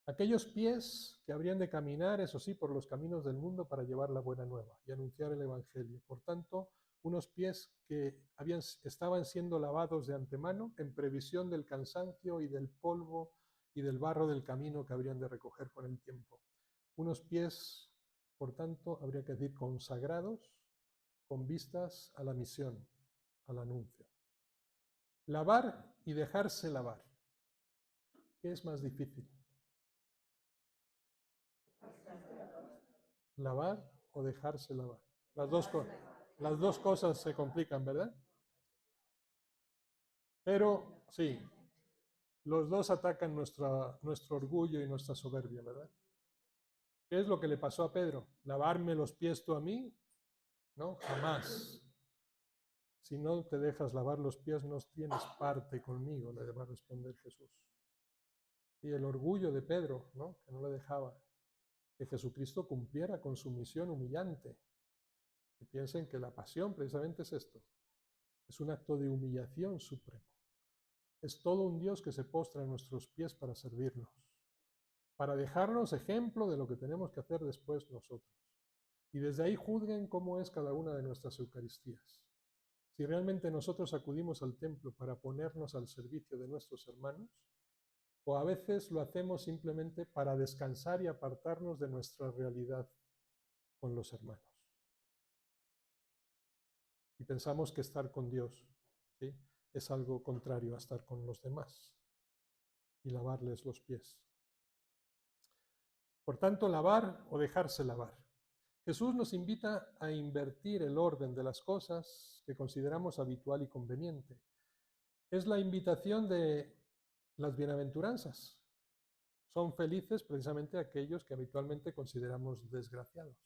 Aquellos pies que habrían de caminar, eso sí, por los caminos del mundo para llevar la buena nueva y anunciar el Evangelio. Por tanto, unos pies que estaban siendo lavados de antemano en previsión del cansancio y del polvo y del barro del camino que habrían de recoger con el tiempo. Unos pies, por tanto, habría que decir consagrados, con vistas a la misión, al anuncio. Lavar y dejarse lavar. ¿Qué es más difícil? ¿Lavar o dejarse lavar? Las dos cosas se complican, ¿verdad? Pero sí, los dos atacan nuestro orgullo y nuestra soberbia, ¿verdad? ¿Qué es lo que le pasó a Pedro? ¿Lavarme los pies tú a mí? No, jamás. Si no te dejas lavar los pies, no tienes parte conmigo, le va a responder Jesús. Y el orgullo de Pedro, ¿no? Que no le dejaba que Jesucristo cumpliera con su misión humillante. Y piensen que la pasión precisamente es esto. Es un acto de humillación supremo. Es todo un Dios que se postra a nuestros pies para servirnos, para dejarnos ejemplo de lo que tenemos que hacer después nosotros. Y desde ahí juzguen cómo es cada una de nuestras Eucaristías. Si realmente nosotros acudimos al templo para ponernos al servicio de nuestros hermanos, o a veces lo hacemos simplemente para descansar y apartarnos de nuestra realidad con los hermanos. Y pensamos que estar con Dios, ¿sí?, es algo contrario a estar con los demás y lavarles los pies. Por tanto, lavar o dejarse lavar. Jesús nos invita a invertir el orden de las cosas que consideramos habitual y conveniente. Es la invitación de las bienaventuranzas. Son felices precisamente aquellos que habitualmente consideramos desgraciados.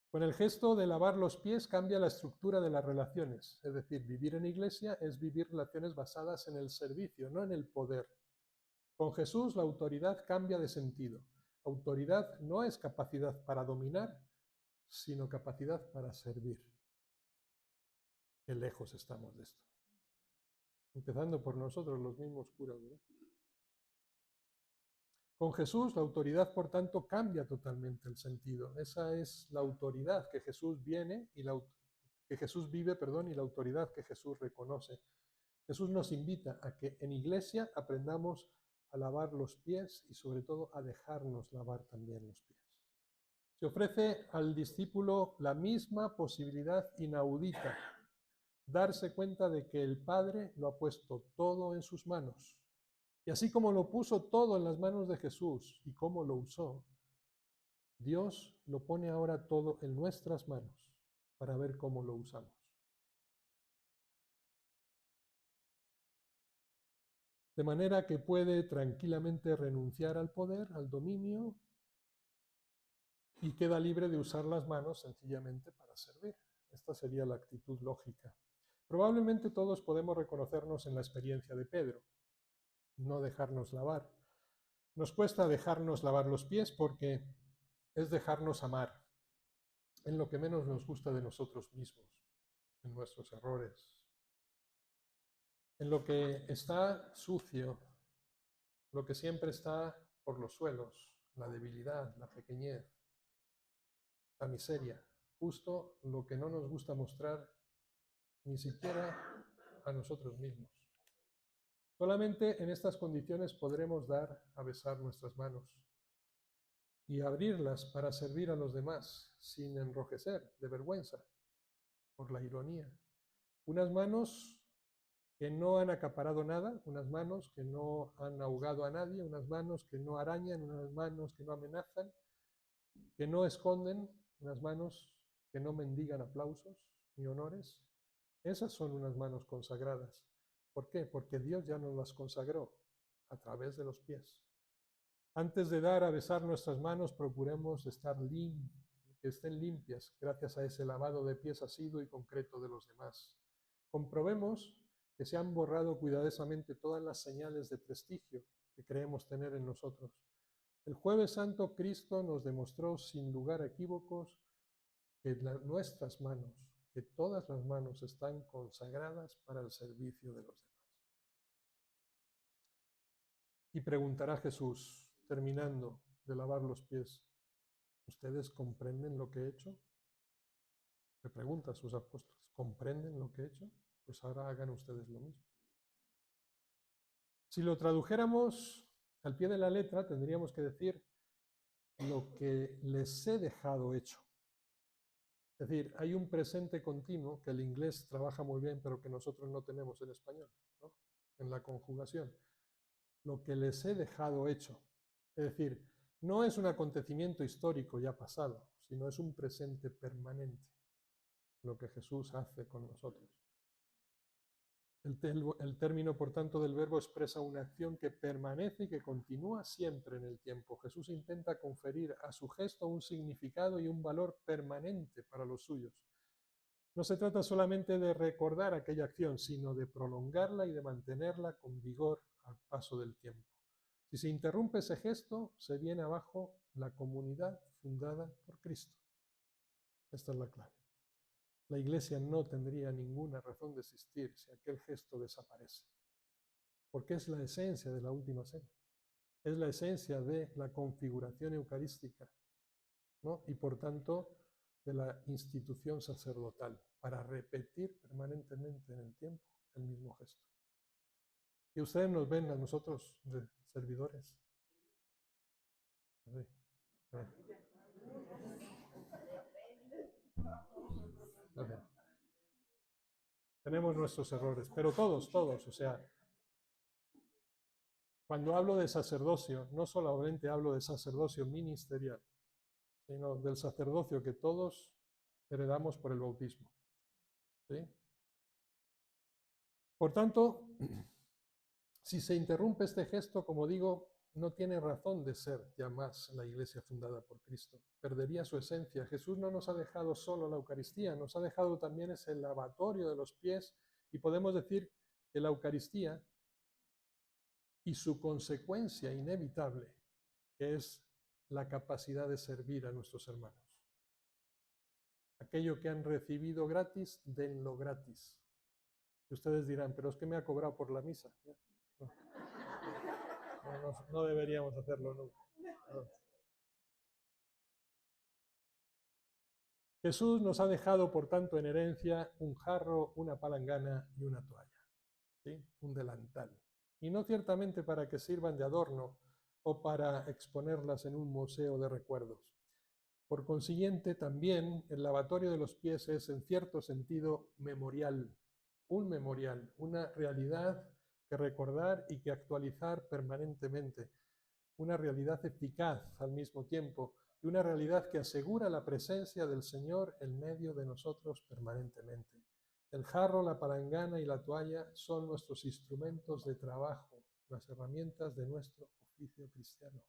Con el gesto de lavar los pies cambia la estructura de las relaciones, es decir, vivir en iglesia es vivir relaciones basadas en el servicio, no en el poder. Con Jesús la autoridad cambia de sentido. Autoridad no es capacidad para dominar, sino capacidad para servir. Qué lejos estamos de esto. Empezando por nosotros, los mismos curas, ¿verdad? Con Jesús la autoridad, por tanto, cambia totalmente el sentido. Esa es la autoridad que Jesús vive, y la autoridad que Jesús reconoce. Jesús nos invita a que en iglesia aprendamos a lavar los pies y sobre todo a dejarnos lavar también los pies. Se ofrece al discípulo la misma posibilidad inaudita darse cuenta de que el Padre lo ha puesto todo en sus manos. Y así como lo puso todo en las manos de Jesús y cómo lo usó, Dios lo pone ahora todo en nuestras manos para ver cómo lo usamos. De manera que puede tranquilamente renunciar al poder, al dominio, y queda libre de usar las manos sencillamente para servir. Esta sería la actitud lógica. Probablemente todos podemos reconocernos en la experiencia de Pedro, no dejarnos lavar. Nos cuesta dejarnos lavar los pies porque es dejarnos amar en lo que menos nos gusta de nosotros mismos, en nuestros errores, en lo que está sucio, lo que siempre está por los suelos, la debilidad, la pequeñez, la miseria, justo lo que no nos gusta mostrar ni siquiera a nosotros mismos. Solamente en estas condiciones podremos dar a besar nuestras manos y abrirlas para servir a los demás sin enrojecer de vergüenza por la ironía. Unas manos que no han acaparado nada, unas manos que no han ahogado a nadie, unas manos que no arañan, unas manos que no amenazan, que no esconden, unas manos que no mendigan aplausos ni honores. Esas son unas manos consagradas. ¿Por qué? Porque Dios ya nos las consagró a través de los pies. Antes de dar a besar nuestras manos, procuremos que estén limpias gracias a ese lavado de pies asiduo y concreto de los demás. Comprobemos que se han borrado cuidadosamente todas las señales de prestigio que creemos tener en nosotros. El Jueves Santo Cristo nos demostró sin lugar a equívocos que nuestras manos, que todas las manos están consagradas para el servicio de los demás. Y preguntará Jesús, terminando de lavar los pies, ¿ustedes comprenden lo que he hecho? Le pregunta a sus apóstoles, ¿comprenden lo que he hecho? Pues ahora hagan ustedes lo mismo. Si lo tradujéramos al pie de la letra, tendríamos que decir lo que les he dejado hecho. Es decir, hay un presente continuo que el inglés trabaja muy bien, pero que nosotros no tenemos en español, ¿no? En la conjugación. Lo que les he dejado hecho. Es decir, no es un acontecimiento histórico ya pasado, sino es un presente permanente, lo que Jesús hace con nosotros. El término, por tanto, del verbo expresa una acción que permanece y que continúa siempre en el tiempo. Jesús intenta conferir a su gesto un significado y un valor permanente para los suyos. No se trata solamente de recordar aquella acción, sino de prolongarla y de mantenerla con vigor al paso del tiempo. Si se interrumpe ese gesto, se viene abajo la comunidad fundada por Cristo. Esta es la clave. La Iglesia no tendría ninguna razón de existir si aquel gesto desaparece, porque es la esencia de la última cena, es la esencia de la configuración eucarística, ¿no? Y por tanto de la institución sacerdotal, para repetir permanentemente en el tiempo el mismo gesto. Y ustedes nos ven a nosotros de servidores. Sí. Okay. Tenemos nuestros errores, pero todos, o sea, cuando hablo de sacerdocio, no solamente hablo de sacerdocio ministerial, sino del sacerdocio que todos heredamos por el bautismo. ¿Sí? Por tanto, si se interrumpe este gesto, como digo, no tiene razón de ser ya más la Iglesia fundada por Cristo. Perdería su esencia. Jesús no nos ha dejado solo la Eucaristía, nos ha dejado también ese lavatorio de los pies, y podemos decir que la Eucaristía y su consecuencia inevitable, que es la capacidad de servir a nuestros hermanos. Aquello que han recibido gratis, denlo gratis. Y ustedes dirán, pero es que me ha cobrado por la misa. No deberíamos hacerlo nunca. No. Jesús nos ha dejado, por tanto, en herencia un jarro, una palangana y una toalla, ¿sí? Un delantal. Y no ciertamente para que sirvan de adorno o para exponerlas en un museo de recuerdos. Por consiguiente, también el lavatorio de los pies es, en cierto sentido, memorial, un memorial, una realidad que recordar y que actualizar permanentemente, una realidad eficaz al mismo tiempo y una realidad que asegura la presencia del Señor en medio de nosotros permanentemente. El jarro, la palangana y la toalla son nuestros instrumentos de trabajo, las herramientas de nuestro oficio cristiano.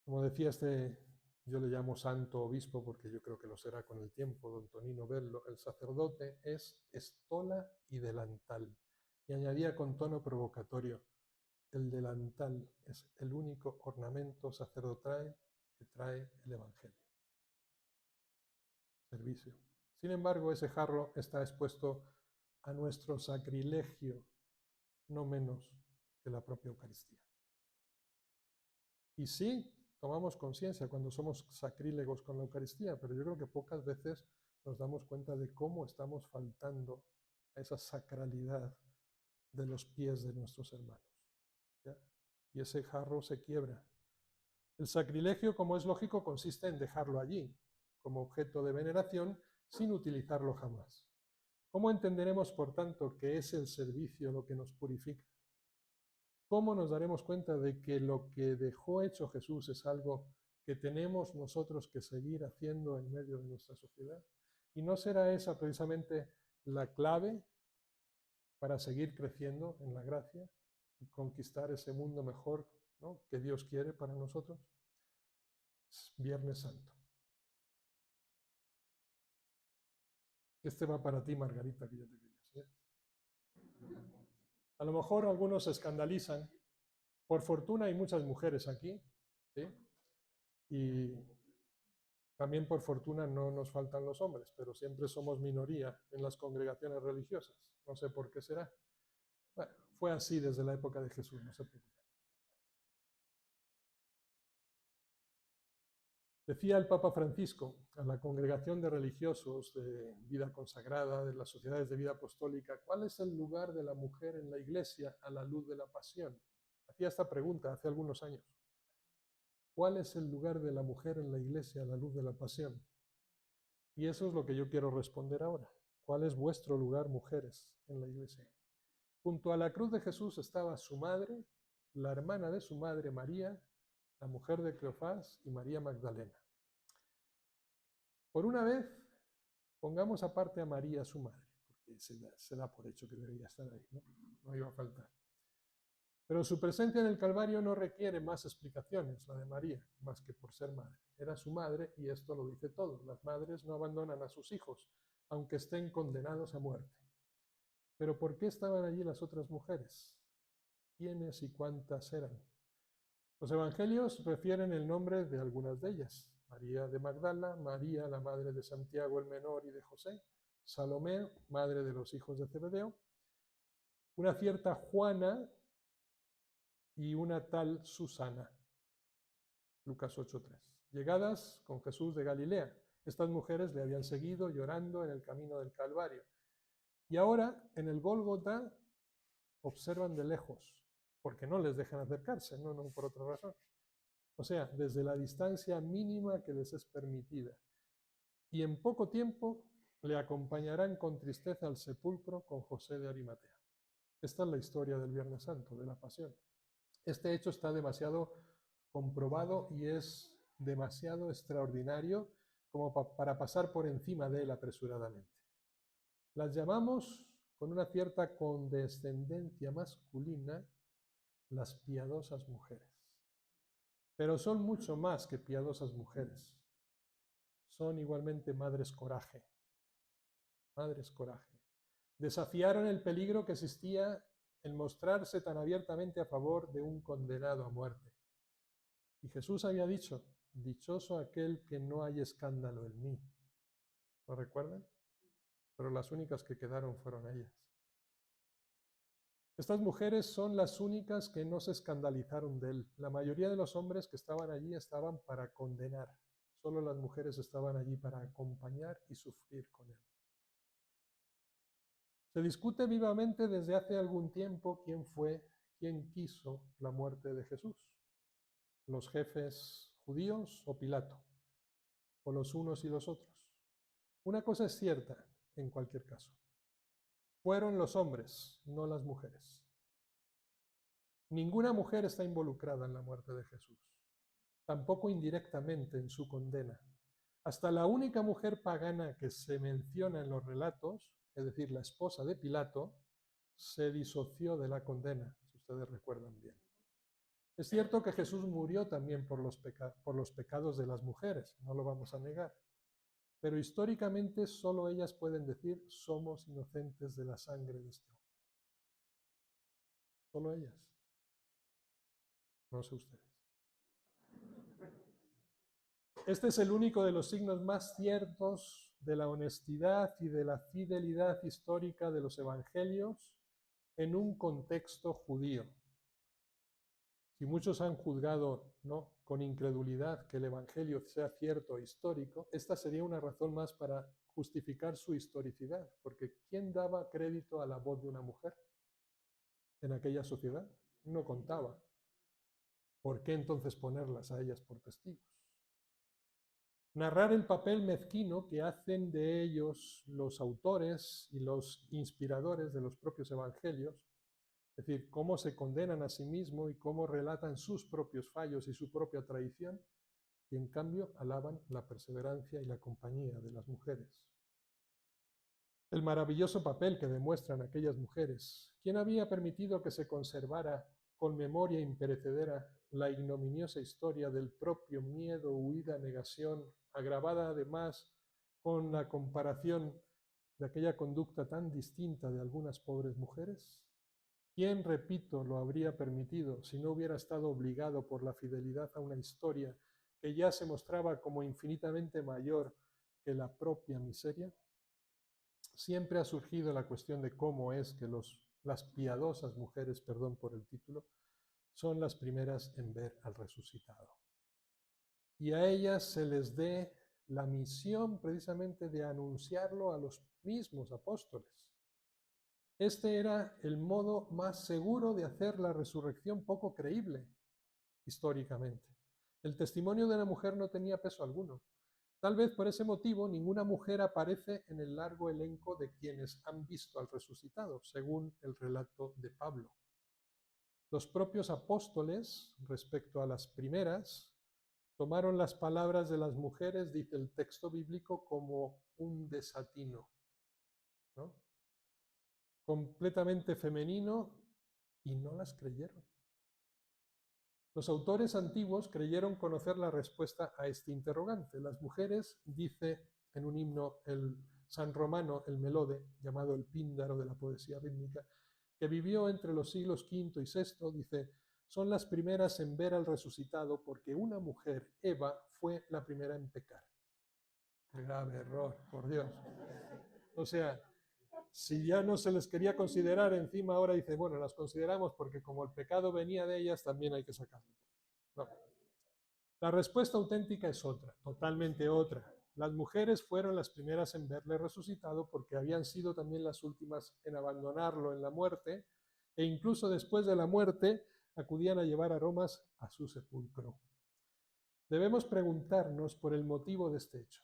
Como decía yo le llamo santo obispo porque yo creo que lo será con el tiempo, don Tonino Bello, el sacerdote es estola y delantal. Y añadía con tono provocatorio, el delantal es el único ornamento sacerdotal que trae el Evangelio. Servicio. Sin embargo, ese jarro está expuesto a nuestro sacrilegio, no menos que la propia Eucaristía. Y sí, tomamos conciencia cuando somos sacrílegos con la Eucaristía, pero yo creo que pocas veces nos damos cuenta de cómo estamos faltando a esa sacralidad de los pies de nuestros hermanos. ¿Ya? Y ese jarro se quiebra. El sacrilegio, como es lógico, consiste en dejarlo allí, como objeto de veneración, sin utilizarlo jamás. ¿Cómo entenderemos, por tanto, que es el servicio lo que nos purifica? ¿Cómo nos daremos cuenta de que lo que dejó hecho Jesús es algo que tenemos nosotros que seguir haciendo en medio de nuestra sociedad? ¿Y no será esa precisamente la clave para seguir creciendo en la gracia y conquistar ese mundo mejor, ¿no?, que Dios quiere para nosotros? Viernes Santo. Este va para ti, Margarita, que ya te querías, ¿eh? A lo mejor algunos se escandalizan. Por fortuna hay muchas mujeres aquí, ¿sí? Y también por fortuna no nos faltan los hombres, pero siempre somos minoría en las congregaciones religiosas. No sé por qué será. Bueno, fue así desde la época de Jesús, no se preocupen. Decía el Papa Francisco a la congregación de religiosos de vida consagrada, de las sociedades de vida apostólica, ¿cuál es el lugar de la mujer en la iglesia a la luz de la pasión? Hacía esta pregunta hace algunos años. ¿Cuál es el lugar de la mujer en la iglesia a la luz de la pasión? Y eso es lo que yo quiero responder ahora. ¿Cuál es vuestro lugar, mujeres, en la iglesia? Junto a la cruz de Jesús estaba su madre, la hermana de su madre, María, la mujer de Cleofás y María Magdalena. Por una vez, pongamos aparte a María, su madre, porque se da por hecho que debería estar ahí, ¿no? No iba a faltar. Pero su presencia en el Calvario no requiere más explicaciones, la de María, más que por ser madre. Era su madre y esto lo dice todo. Las madres no abandonan a sus hijos, aunque estén condenados a muerte. Pero ¿por qué estaban allí las otras mujeres? ¿Quiénes y cuántas eran? Los evangelios refieren el nombre de algunas de ellas. María de Magdala, María, la madre de Santiago el menor y de José, Salomé, madre de los hijos de Zebedeo, una cierta Juana y una tal Susana. Lucas 8:3. Llegadas con Jesús de Galilea, estas mujeres le habían seguido llorando en el camino del Calvario. Y ahora, en el Gólgota, observan de lejos, porque no les dejan acercarse, no por otra razón. O sea, desde la distancia mínima que les es permitida. Y en poco tiempo le acompañarán con tristeza al sepulcro con José de Arimatea. Esta es la historia del Viernes Santo, de la Pasión. Este hecho está demasiado comprobado y es demasiado extraordinario como para pasar por encima de él apresuradamente. Las llamamos, con una cierta condescendencia masculina, las piadosas mujeres. Pero son mucho más que piadosas mujeres. Son igualmente madres coraje. Madres coraje. Desafiaron el peligro que existía en mostrarse tan abiertamente a favor de un condenado a muerte. Y Jesús había dicho, dichoso aquel que no hay escándalo en mí. ¿Lo recuerdan? Pero las únicas que quedaron fueron ellas. Estas mujeres son las únicas que no se escandalizaron de él. La mayoría de los hombres que estaban allí estaban para condenar. Solo las mujeres estaban allí para acompañar y sufrir con él. Se discute vivamente desde hace algún tiempo quién quiso la muerte de Jesús. Los jefes judíos o Pilato, o los unos y los otros. Una cosa es cierta, en cualquier caso. Fueron los hombres, no las mujeres. Ninguna mujer está involucrada en la muerte de Jesús, tampoco indirectamente en su condena. Hasta la única mujer pagana que se menciona en los relatos, es decir, la esposa de Pilato, se disoció de la condena, si ustedes recuerdan bien. Es cierto que Jesús murió también por los pecados de las mujeres, no lo vamos a negar, pero históricamente solo ellas pueden decir somos inocentes de la sangre de este hombre. Solo ellas. No sé ustedes. Este es el único de los signos más ciertos de la honestidad y de la fidelidad histórica de los evangelios en un contexto judío. Si muchos han juzgado, ¿no?, con incredulidad que el evangelio sea cierto e histórico, esta sería una razón más para justificar su historicidad, porque ¿quién daba crédito a la voz de una mujer en aquella sociedad? No contaba. ¿Por qué entonces ponerlas a ellas por testigos? Narrar el papel mezquino que hacen de ellos los autores y los inspiradores de los propios evangelios, es decir, cómo se condenan a sí mismos y cómo relatan sus propios fallos y su propia traición, y en cambio alaban la perseverancia y la compañía de las mujeres. El maravilloso papel que demuestran aquellas mujeres. ¿Quién había permitido que se conservara con memoria imperecedera la ignominiosa historia del propio miedo, huida, negación, agravada además con la comparación de aquella conducta tan distinta de algunas pobres mujeres? ¿Quién, repito, lo habría permitido si no hubiera estado obligado por la fidelidad a una historia que ya se mostraba como infinitamente mayor que la propia miseria? Siempre ha surgido la cuestión de cómo es que las piadosas mujeres, perdón por el título, son las primeras en ver al resucitado. Y a ellas se les dé la misión precisamente de anunciarlo a los mismos apóstoles. Este era el modo más seguro de hacer la resurrección poco creíble históricamente. El testimonio de la mujer no tenía peso alguno. Tal vez por ese motivo ninguna mujer aparece en el largo elenco de quienes han visto al resucitado, según el relato de Pablo. Los propios apóstoles, respecto a las primeras, tomaron las palabras de las mujeres, dice el texto bíblico, como un desatino, ¿no?, completamente femenino, y no las creyeron. Los autores antiguos creyeron conocer la respuesta a este interrogante. Las mujeres, dice en un himno el san romano, el Melode, llamado el Píndaro de la poesía rítmica, que vivió entre los siglos V y VI, dice, son las primeras en ver al resucitado porque una mujer, Eva, fue la primera en pecar. Grave error, por Dios. O sea, si ya no se les quería considerar, encima ahora dice, bueno, las consideramos porque como el pecado venía de ellas, también hay que sacarlo. No. La respuesta auténtica es otra, totalmente otra. Las mujeres fueron las primeras en verle resucitado porque habían sido también las últimas en abandonarlo en la muerte, e incluso después de la muerte acudían a llevar aromas a su sepulcro. Debemos preguntarnos por el motivo de este hecho.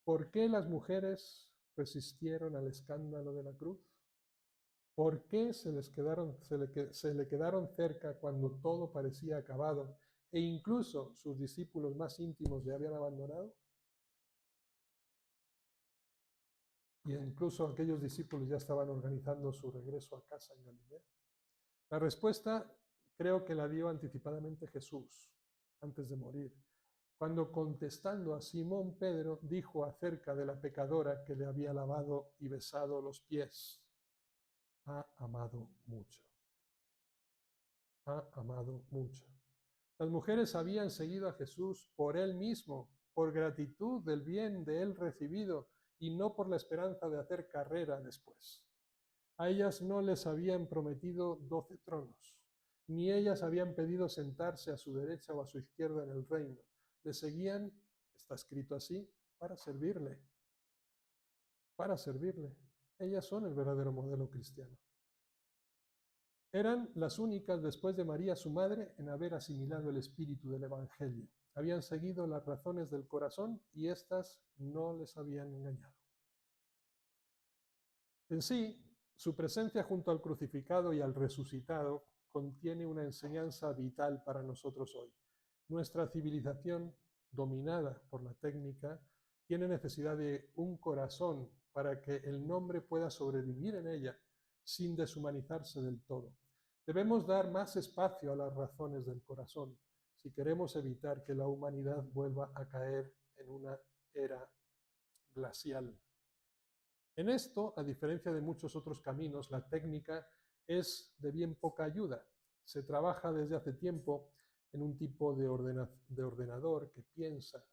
¿Por qué las mujeres resistieron al escándalo de la cruz? ¿Por qué se le quedaron cerca cuando todo parecía acabado e incluso sus discípulos más íntimos le habían abandonado? Y incluso aquellos discípulos ya estaban organizando su regreso a casa en Galilea. La respuesta creo que la dio anticipadamente Jesús antes de morir, cuando contestando a Simón Pedro dijo acerca de la pecadora que le había lavado y besado los pies: ha amado mucho. Ha amado mucho. Las mujeres habían seguido a Jesús por él mismo, por gratitud del bien de él recibido y no por la esperanza de hacer carrera después. A ellas no les habían prometido 12 tronos, ni ellas habían pedido sentarse a su derecha o a su izquierda en el reino. Le seguían, está escrito así, para servirle. Para servirle. Ellas son el verdadero modelo cristiano. Eran las únicas, después de María, su madre, en haber asimilado el espíritu del Evangelio. Habían seguido las razones del corazón y éstas no les habían engañado. En sí, su presencia junto al crucificado y al resucitado contiene una enseñanza vital para nosotros hoy. Nuestra civilización, dominada por la técnica, tiene necesidad de un corazón para que el nombre pueda sobrevivir en ella sin deshumanizarse del todo. Debemos dar más espacio a las razones del corazón si queremos evitar que la humanidad vuelva a caer en una era glacial. En esto, a diferencia de muchos otros caminos, la técnica es de bien poca ayuda. Se trabaja desde hace tiempo en un tipo de ordenador que piensa,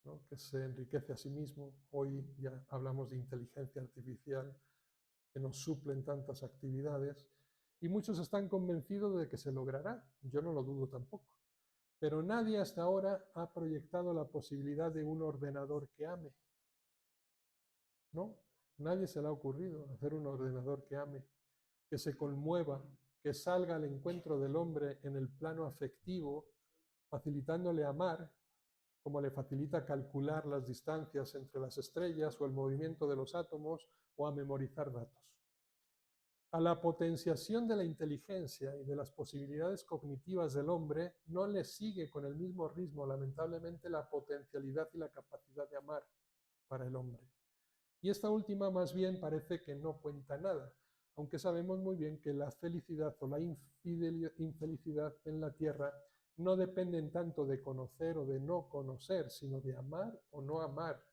¿no?, que se enriquece a sí mismo. Hoy ya hablamos de inteligencia artificial, que nos suplen tantas actividades, y muchos están convencidos de que se logrará. Yo no lo dudo tampoco. Pero nadie hasta ahora ha proyectado la posibilidad de un ordenador que ame. ¿No? Nadie se le ha ocurrido hacer un ordenador que ame, que se conmueva, que salga al encuentro del hombre en el plano afectivo, facilitándole amar, como le facilita calcular las distancias entre las estrellas o el movimiento de los átomos o a memorizar datos. A la potenciación de la inteligencia y de las posibilidades cognitivas del hombre no le sigue con el mismo ritmo, lamentablemente, la potencialidad y la capacidad de amar para el hombre. Y esta última más bien parece que no cuenta nada, aunque sabemos muy bien que la felicidad o la infelicidad en la tierra no dependen tanto de conocer o de no conocer, sino de amar o no amar,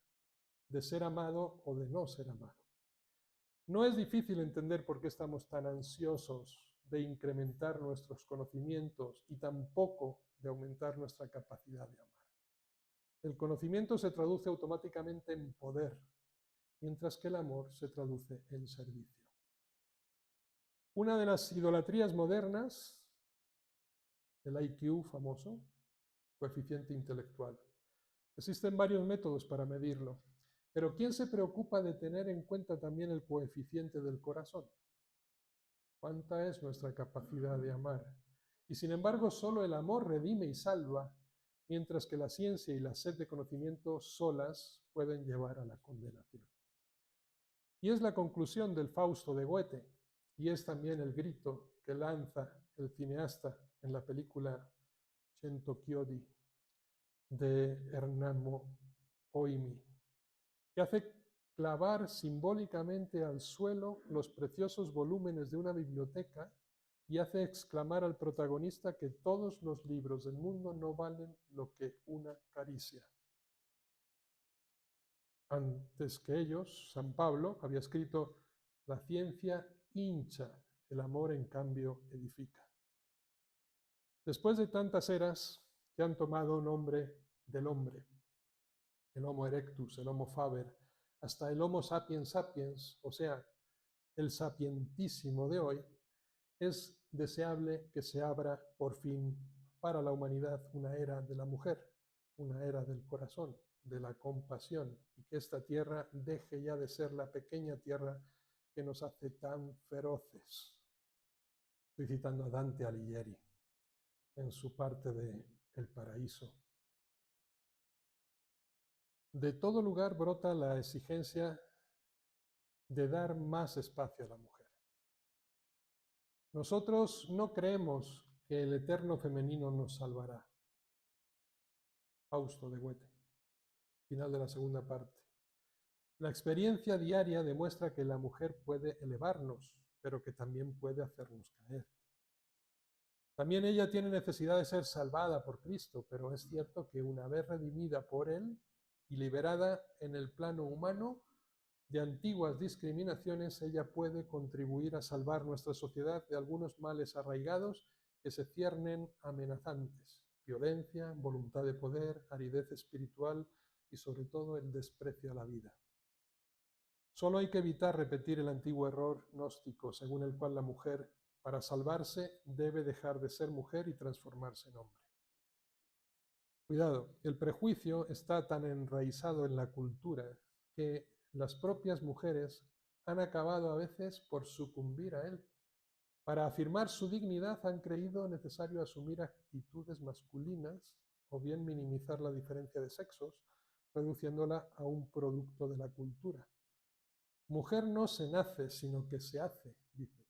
de ser amado o de no ser amado. No es difícil entender por qué estamos tan ansiosos de incrementar nuestros conocimientos y tampoco de aumentar nuestra capacidad de amar. El conocimiento se traduce automáticamente en poder, mientras que el amor se traduce en servicio. Una de las idolatrías modernas, el IQ famoso, coeficiente intelectual. Existen varios métodos para medirlo, pero ¿quién se preocupa de tener en cuenta también el coeficiente del corazón? ¿Cuánta es nuestra capacidad de amar? Y sin embargo, solo el amor redime y salva, mientras que la ciencia y la sed de conocimiento solas pueden llevar a la condenación. Y es la conclusión del Fausto de Goethe, y es también el grito que lanza el cineasta en la película Cento Chiodi de Hernán Oimi, que hace clavar simbólicamente al suelo los preciosos volúmenes de una biblioteca y hace exclamar al protagonista que todos los libros del mundo no valen lo que una caricia. Antes que ellos, San Pablo había escrito: la ciencia hincha, el amor en cambio edifica. Después de tantas eras que han tomado nombre del hombre, el Homo erectus, el Homo faber, hasta el Homo sapiens sapiens, o sea, el sapientísimo de hoy, es deseable que se abra por fin para la humanidad una era de la mujer, una era del corazón, de la compasión, y que esta tierra deje ya de ser la pequeña tierra que nos hace tan feroces. Estoy citando a Dante Alighieri en su parte de El Paraíso. De todo lugar brota la exigencia de dar más espacio a la mujer. Nosotros no creemos que el eterno femenino nos salvará. Fausto de Goethe, final de la segunda parte. La experiencia diaria demuestra que la mujer puede elevarnos, pero que también puede hacernos caer. También ella tiene necesidad de ser salvada por Cristo, pero es cierto que una vez redimida por Él y liberada en el plano humano de antiguas discriminaciones, ella puede contribuir a salvar nuestra sociedad de algunos males arraigados que se ciernen amenazantes: violencia, voluntad de poder, aridez espiritual y sobre todo el desprecio a la vida. Solo hay que evitar repetir el antiguo error gnóstico según el cual la mujer, para salvarse, debe dejar de ser mujer y transformarse en hombre. Cuidado, el prejuicio está tan enraizado en la cultura que las propias mujeres han acabado a veces por sucumbir a él. Para afirmar su dignidad han creído necesario asumir actitudes masculinas o bien minimizar la diferencia de sexos, reduciéndola a un producto de la cultura. Mujer no se nace, sino que se hace, dice.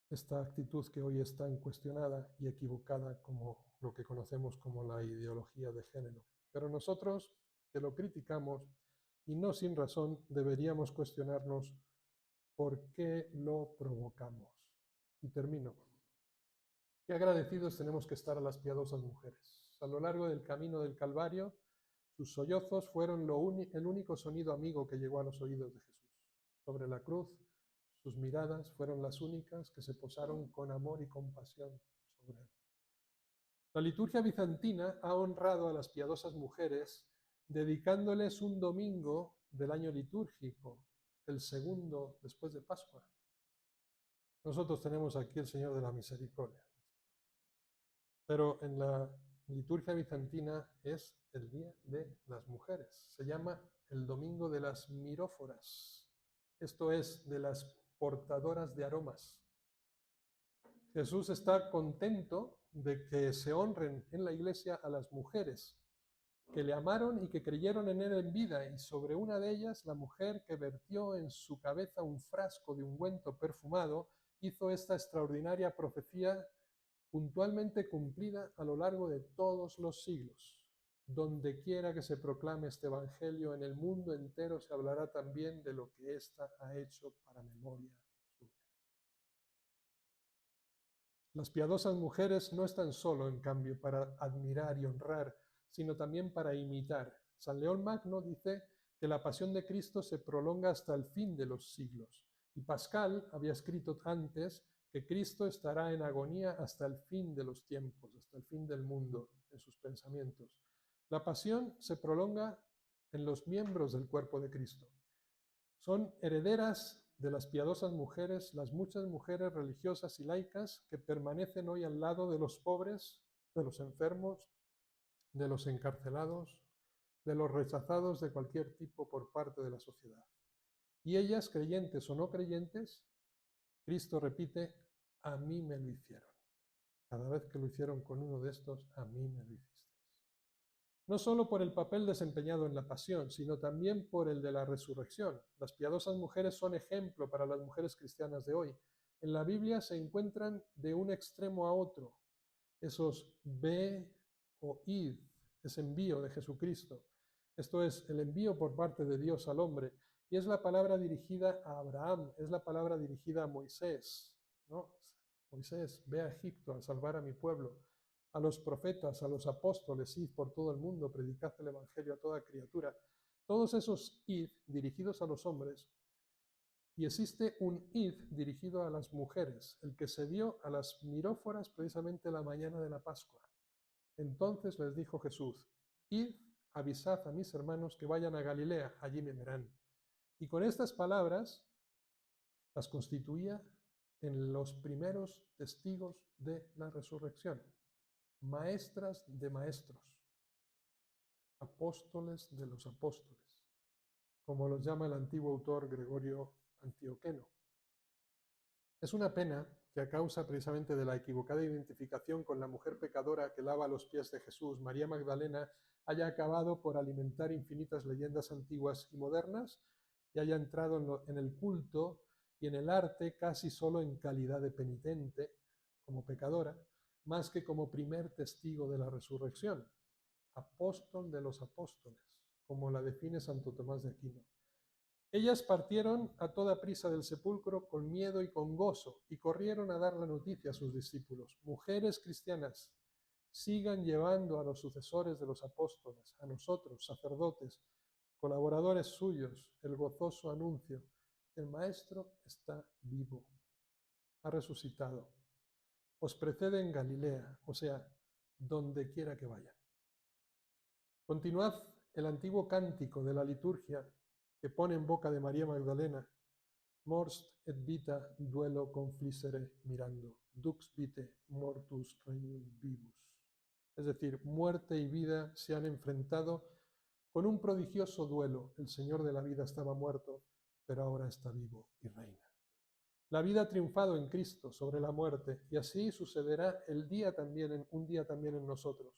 Esta actitud que hoy está cuestionada y equivocada como lo que conocemos como la ideología de género. Pero nosotros, que lo criticamos, y no sin razón, deberíamos cuestionarnos por qué lo provocamos. Y termino. Qué agradecidos tenemos que estar a las piadosas mujeres. A lo largo del camino del Calvario, sus sollozos fueron el único sonido amigo que llegó a los oídos de Jesús. Sobre la cruz, sus miradas fueron las únicas que se posaron con amor y compasión sobre él. La liturgia bizantina ha honrado a las piadosas mujeres dedicándoles un domingo del año litúrgico, el segundo después de Pascua. Nosotros tenemos aquí el Señor de la Misericordia. Pero en la liturgia bizantina es el Día de las Mujeres. Se llama el Domingo de las Miróforas. Esto es, de las portadoras de aromas. Jesús está contento de que se honren en la iglesia a las mujeres que le amaron y que creyeron en él en vida, y sobre una de ellas, la mujer que vertió en su cabeza un frasco de ungüento perfumado, hizo esta extraordinaria profecía puntualmente cumplida a lo largo de todos los siglos. Donde quiera que se proclame este evangelio en el mundo entero, se hablará también de lo que ésta ha hecho para memoria suya. Las piadosas mujeres no están solo, en cambio, para admirar y honrar, sino también para imitar. San León Magno dice que la pasión de Cristo se prolonga hasta el fin de los siglos. Y Pascal había escrito antes que Cristo estará en agonía hasta el fin de los tiempos, hasta el fin del mundo, en sus pensamientos. La pasión se prolonga en los miembros del cuerpo de Cristo. Son herederas de las piadosas mujeres, las muchas mujeres religiosas y laicas que permanecen hoy al lado de los pobres, de los enfermos, de los encarcelados, de los rechazados de cualquier tipo por parte de la sociedad. Y ellas, creyentes o no creyentes, Cristo repite, a mí me lo hicieron. Cada vez que lo hicieron con uno de estos, a mí me lo hicisteis. No solo por el papel desempeñado en la pasión, sino también por el de la resurrección. Las piadosas mujeres son ejemplo para las mujeres cristianas de hoy. En la Biblia se encuentran de un extremo a otro esos ve o id, ese envío de Jesucristo. Esto es el envío por parte de Dios al hombre. Y es la palabra dirigida a Abraham, es la palabra dirigida a Moisés, ¿no? Moisés, ve a Egipto a salvar a mi pueblo. A los profetas, a los apóstoles, id por todo el mundo, predicad el evangelio a toda criatura. Todos esos id dirigidos a los hombres, y existe un id dirigido a las mujeres, el que se dio a las miróforas precisamente la mañana de la Pascua. Entonces les dijo Jesús, id, avisad a mis hermanos que vayan a Galilea, allí me verán. Y con estas palabras las constituía en los primeros testigos de la resurrección, maestras de maestros, apóstoles de los apóstoles, como los llama el antiguo autor Gregorio Antioqueno. Es una pena que a causa precisamente de la equivocada identificación con la mujer pecadora que lava los pies de Jesús, María Magdalena, haya acabado por alimentar infinitas leyendas antiguas y modernas y haya entrado en el culto y en el arte casi solo en calidad de penitente, como pecadora, más que como primer testigo de la resurrección, apóstol de los apóstoles, como la define Santo Tomás de Aquino. Ellas partieron a toda prisa del sepulcro con miedo y con gozo y corrieron a dar la noticia a sus discípulos. Mujeres cristianas, sigan llevando a los sucesores de los apóstoles, a nosotros, sacerdotes, colaboradores suyos, el gozoso anuncio. El Maestro está vivo, ha resucitado. Os precede en Galilea, o sea, donde quiera que vayan. Continuad el antiguo cántico de la liturgia que pone en boca de María Magdalena, morst et vita duelo conflicere mirando, dux vitae mortus regnum vivus. Es decir, muerte y vida se han enfrentado con un prodigioso duelo. El Señor de la vida estaba muerto, pero ahora está vivo y reina. La vida ha triunfado en Cristo sobre la muerte, y así sucederá un día también en nosotros.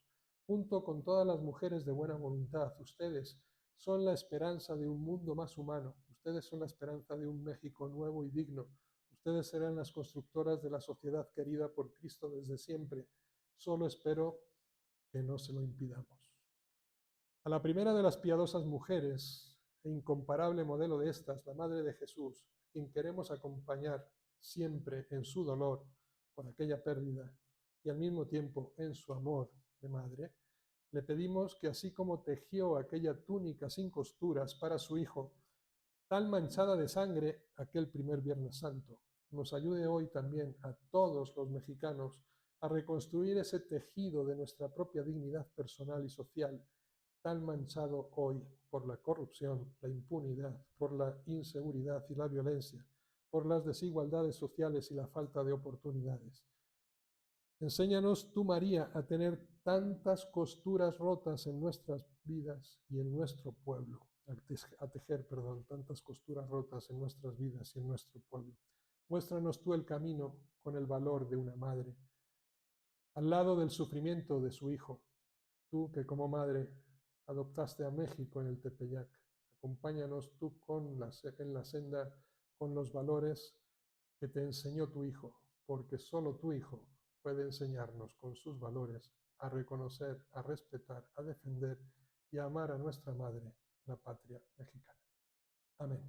junto con todas las mujeres de buena voluntad. Ustedes son la esperanza de un mundo más humano. Ustedes son la esperanza de un México nuevo y digno. Ustedes serán las constructoras de la sociedad querida por Cristo desde siempre. Solo espero que no se lo impidamos. A la primera de las piadosas mujeres, e incomparable modelo de estas, la Madre de Jesús, quien queremos acompañar siempre en su dolor por aquella pérdida y al mismo tiempo en su amor de madre, le pedimos que así como tejió aquella túnica sin costuras para su hijo, tan manchada de sangre aquel primer Viernes Santo, nos ayude hoy también a todos los mexicanos a reconstruir ese tejido de nuestra propia dignidad personal y social, tan manchado hoy por la corrupción, la impunidad, por la inseguridad y la violencia, por las desigualdades sociales y la falta de oportunidades. Enséñanos tú, María, a tener tantas costuras rotas en nuestras vidas y en nuestro pueblo, a tejer, tantas costuras rotas en nuestras vidas y en nuestro pueblo. Muéstranos tú el camino con el valor de una madre, al lado del sufrimiento de su hijo, tú que como madre adoptaste a México en el Tepeyac. Acompáñanos tú en la senda con los valores que te enseñó tu hijo, porque solo tu hijo puede enseñarnos con sus valores a reconocer, a respetar, a defender y a amar a nuestra madre, la patria mexicana. Amén.